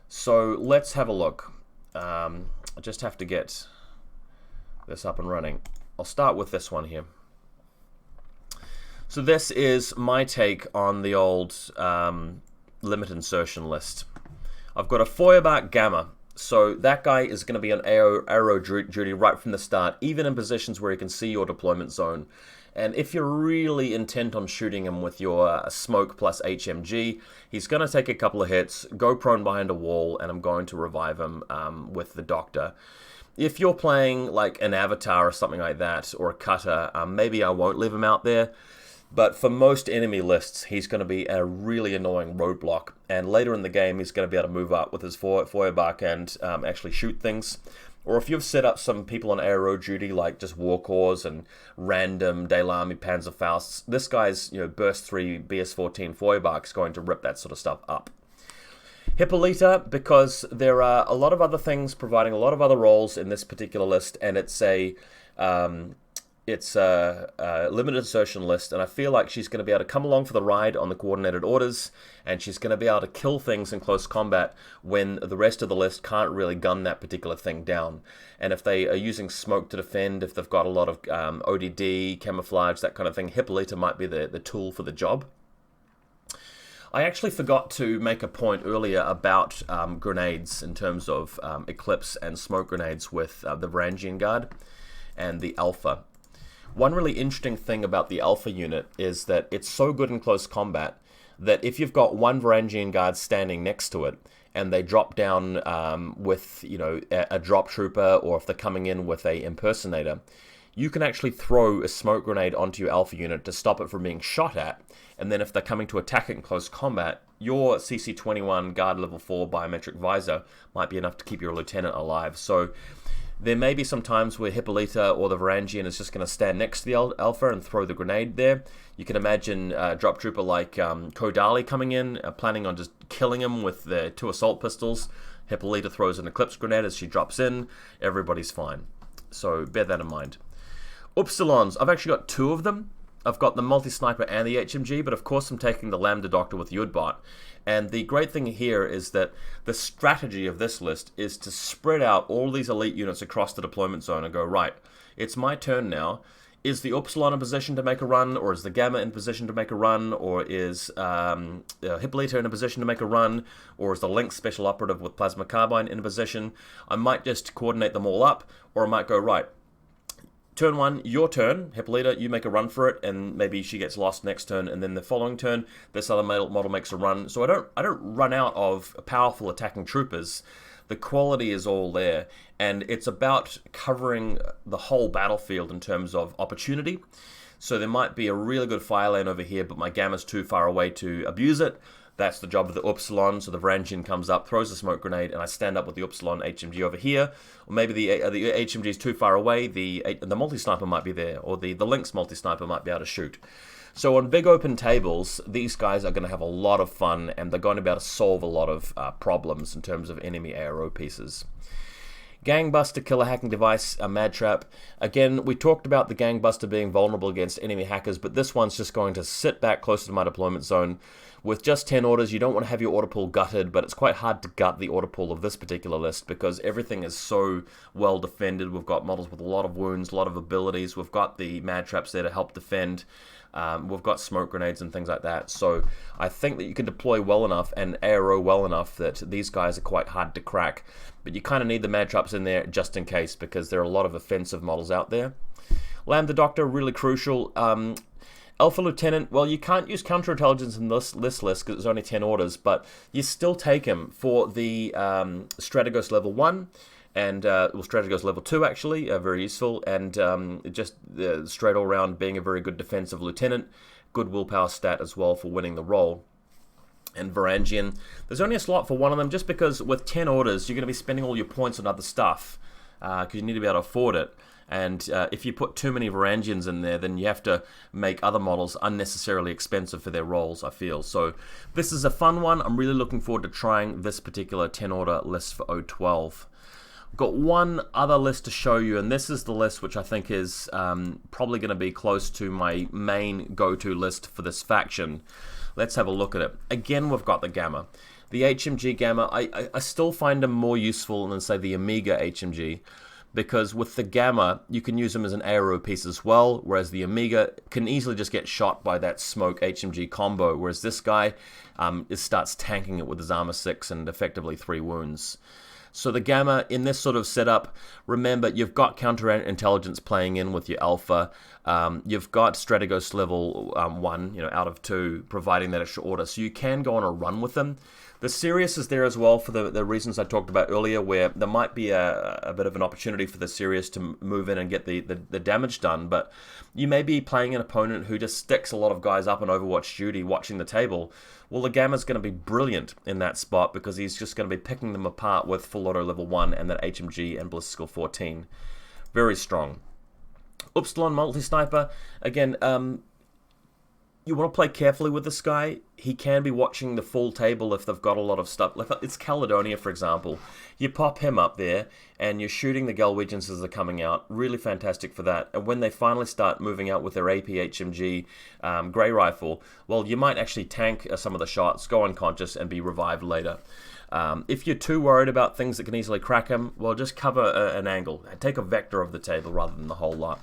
So let's have a look. I just have to get this up and running. I'll start with this one here. So this is my take on the old limit insertion list. I've got a Feuerbach Gamma. So that guy is going to be on arrow duty right from the start, even in positions where you can see your deployment zone. And if you're really intent on shooting him with your smoke plus HMG, he's going to take a couple of hits, go prone behind a wall, and I'm going to revive him with the Doctor. If you're playing like an Avatar or something like that, or a Cutter, maybe I won't leave him out there. But for most enemy lists, he's going to be a really annoying roadblock. And later in the game, he's going to be able to move up with his Feuerbach and actually shoot things. Or if you've set up some people on aero duty, like just Warcores and random Daylami Panzerfausts, this guy's Burst 3 BS-14 Feuerbach is going to rip that sort of stuff up. Hippolyte, because there are a lot of other things providing a lot of other roles in this particular list, and it's a limited insertion list, and I feel like she's going to be able to come along for the ride on the coordinated orders, and she's going to be able to kill things in close combat when the rest of the list can't really gun that particular thing down. And if they are using smoke to defend, if they've got a lot of ODD, camouflage, that kind of thing, Hippolyte might be the tool for the job. I actually forgot to make a point earlier about grenades in terms of Eclipse and smoke grenades with the Varangian Guard and the Alpha. One really interesting thing about the Alpha unit is that it's so good in close combat that if you've got one Varangian Guard standing next to it and they drop down with a drop trooper, or if they're coming in with a impersonator, you can actually throw a smoke grenade onto your Alpha unit to stop it from being shot at, and then if they're coming to attack it in close combat, your CC-21 Guard Level 4 biometric visor might be enough to keep your lieutenant alive. So there may be some times where Hippolyte or the Varangian is just going to stand next to the Alpha and throw the grenade there. You can imagine a drop trooper like Kodali coming in, planning on just killing him with the 2 assault pistols. Hippolyte throws an Eclipse grenade as she drops in. Everybody's fine. So bear that in mind. Upsilons, I've actually got 2 of them. I've got the multi-sniper and the HMG, but of course I'm taking the Lambda Doctor with the Udbot. And the great thing here is that the strategy of this list is to spread out all these elite units across the deployment zone and go, right, it's my turn now. Is the Upsilon in position to make a run, or is the Gamma in position to make a run, or is Hippolyte in a position to make a run, or is the Lynx Special Operative with Plasma Carbine in a position? I might just coordinate them all up, or I might go, right, turn 1, your turn, Hippolyte, you make a run for it, and maybe she gets lost next turn, and then the following turn, this other model makes a run. So I don't run out of powerful attacking troopers. The quality is all there, and it's about covering the whole battlefield in terms of opportunity. So there might be a really good fire lane over here, but my Gamma's too far away to abuse it. That's the job of the Upsilon. So the Varangian comes up, throws a smoke grenade, and I stand up with the Upsilon HMG over here. Or maybe the HMG is too far away, the multi-sniper might be there, or the Lynx multi-sniper might be able to shoot. So on big open tables, these guys are going to have a lot of fun, and they're going to be able to solve a lot of problems in terms of enemy ARO pieces. Gangbuster killer hacking device, a mad trap. Again, we talked about the Gangbuster being vulnerable against enemy hackers, but this one's just going to sit back closer to my deployment zone. With just 10 orders, you don't want to have your order pool gutted, but it's quite hard to gut the order pool of this particular list because everything is so well defended. We've got models with a lot of wounds, a lot of abilities. We've got the mad traps there to help defend. We've got smoke grenades and things like that. So I think that you can deploy well enough and ARO well enough that these guys are quite hard to crack. But you kind of need the mad traps in there just in case, because there are a lot of offensive models out there. Lambda Doctor, really crucial. Alpha Lieutenant, well, you can't use counterintelligence in this list because it's only 10 orders, but you still take him for the Strategos level 1, and Strategos level 2 actually, very useful, and just straight all around being a very good defensive lieutenant, good willpower stat as well for winning the role. And Varangian, there's only a slot for one of them just because with 10 orders, you're going to be spending all your points on other stuff because you need to be able to afford it. And if you put too many Varangians in there, then you have to make other models unnecessarily expensive for their roles, I feel. So this is a fun one. I'm really looking forward to trying this particular 10-order list for O12. I've got one other list to show you, and this is the list which I think is probably going to be close to my main go-to list for this faction. Let's have a look at it. Again, we've got the Gamma. The HMG Gamma, I still find them more useful than, say, the Amiga HMG. Because with the Gamma, you can use them as an ARO piece as well, whereas the Amiga can easily just get shot by that smoke HMG combo, whereas this guy starts tanking it with his armor 6 and effectively 3 wounds. So the Gamma, in this sort of setup, remember, you've got counterintelligence playing in with your Alpha, you've got Strategos level 1, out of 2, providing that extra order, so you can go on a run with them. The Sirius is there as well for the reasons I talked about earlier, where there might be a bit of an opportunity for the Sirius to move in and get the damage done, but you may be playing an opponent who just sticks a lot of guys up on Overwatch duty watching the table. Well, the Gamma's going to be brilliant in that spot because he's just going to be picking them apart with full auto level 1 and that HMG and Ballistical 14. Very strong. Upsilon Multi-Sniper, again, you want to play carefully with this guy. He can be watching the full table if they've got a lot of stuff. Like it's Caledonia, for example. You pop him up there, and you're shooting the Galwegians as they're coming out. Really fantastic for that. And when they finally start moving out with their AP HMG Grey Rifle, well, you might actually tank some of the shots, go unconscious, and be revived later. If you're too worried about things that can easily crack him, well, just cover an angle. Take a vector of the table rather than the whole lot.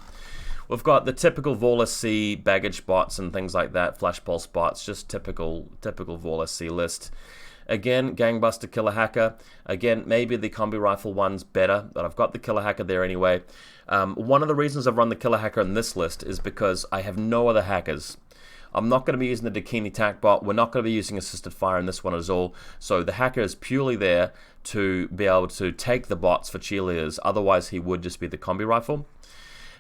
We've got the typical VaulSC baggage bots and things like that, flash pulse bots, just typical VaulSC list. Again, Gangbuster Killer Hacker. Again, maybe the Combi Rifle one's better, but I've got the Killer Hacker there anyway. One of the reasons I've run the Killer Hacker in this list is because I have no other hackers. I'm not going to be using the Dakini TAC bot. We're not going to be using assisted fire in this one at all. So the hacker is purely there to be able to take the bots for cheerleaders. Otherwise, he would just be the Combi Rifle.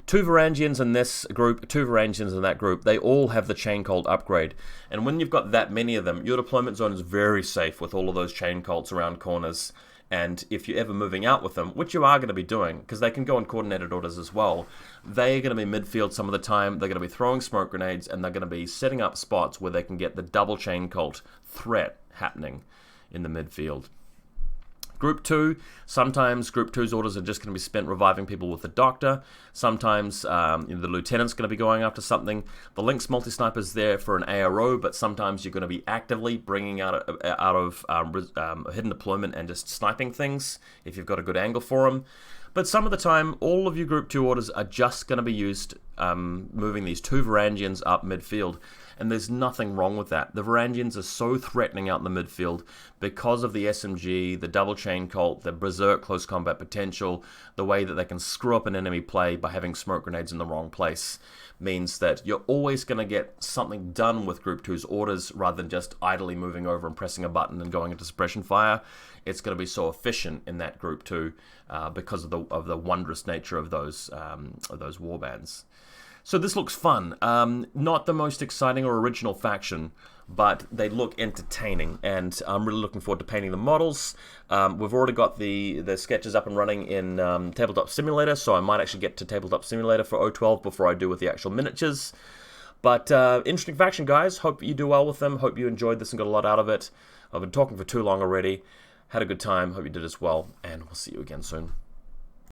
2 Varangians in this group, 2 Varangians in that group, they all have the chain cult upgrade. And when you've got that many of them, your deployment zone is very safe with all of those chain cults around corners. And if you're ever moving out with them, which you are going to be doing, because they can go in coordinated orders as well, they're going to be midfield some of the time, they're going to be throwing smoke grenades, and they're going to be setting up spots where they can get the double chain cult threat happening in the midfield. Group 2, sometimes Group 2's orders are just going to be spent reviving people with the Doctor. Sometimes the Lieutenant's going to be going after something. The Lynx multi-sniper's there for an ARO, but sometimes you're going to be actively bringing out of hidden deployment and just sniping things if you've got a good angle for them. But some of the time, all of your Group 2 orders are just going to be used moving these 2 Varangians up midfield. And there's nothing wrong with that. The Varangians are so threatening out in the midfield because of the SMG, the double chain cult, the berserk close combat potential, the way that they can screw up an enemy play by having smoke grenades in the wrong place, means that you're always going to get something done with Group 2's orders rather than just idly moving over and pressing a button and going into suppression fire. It's going to be so efficient in that Group 2 because of the wondrous nature of those warbands. So this looks fun. Not the most exciting or original faction, but they look entertaining, and I'm really looking forward to painting the models. We've already got the sketches up and running in Tabletop Simulator, so I might actually get to Tabletop Simulator for O12 before I do with the actual miniatures. But interesting faction, guys. Hope you do well with them. Hope you enjoyed this and got a lot out of it. I've been talking for too long already. Had a good time. Hope you did as well, and we'll see you again soon.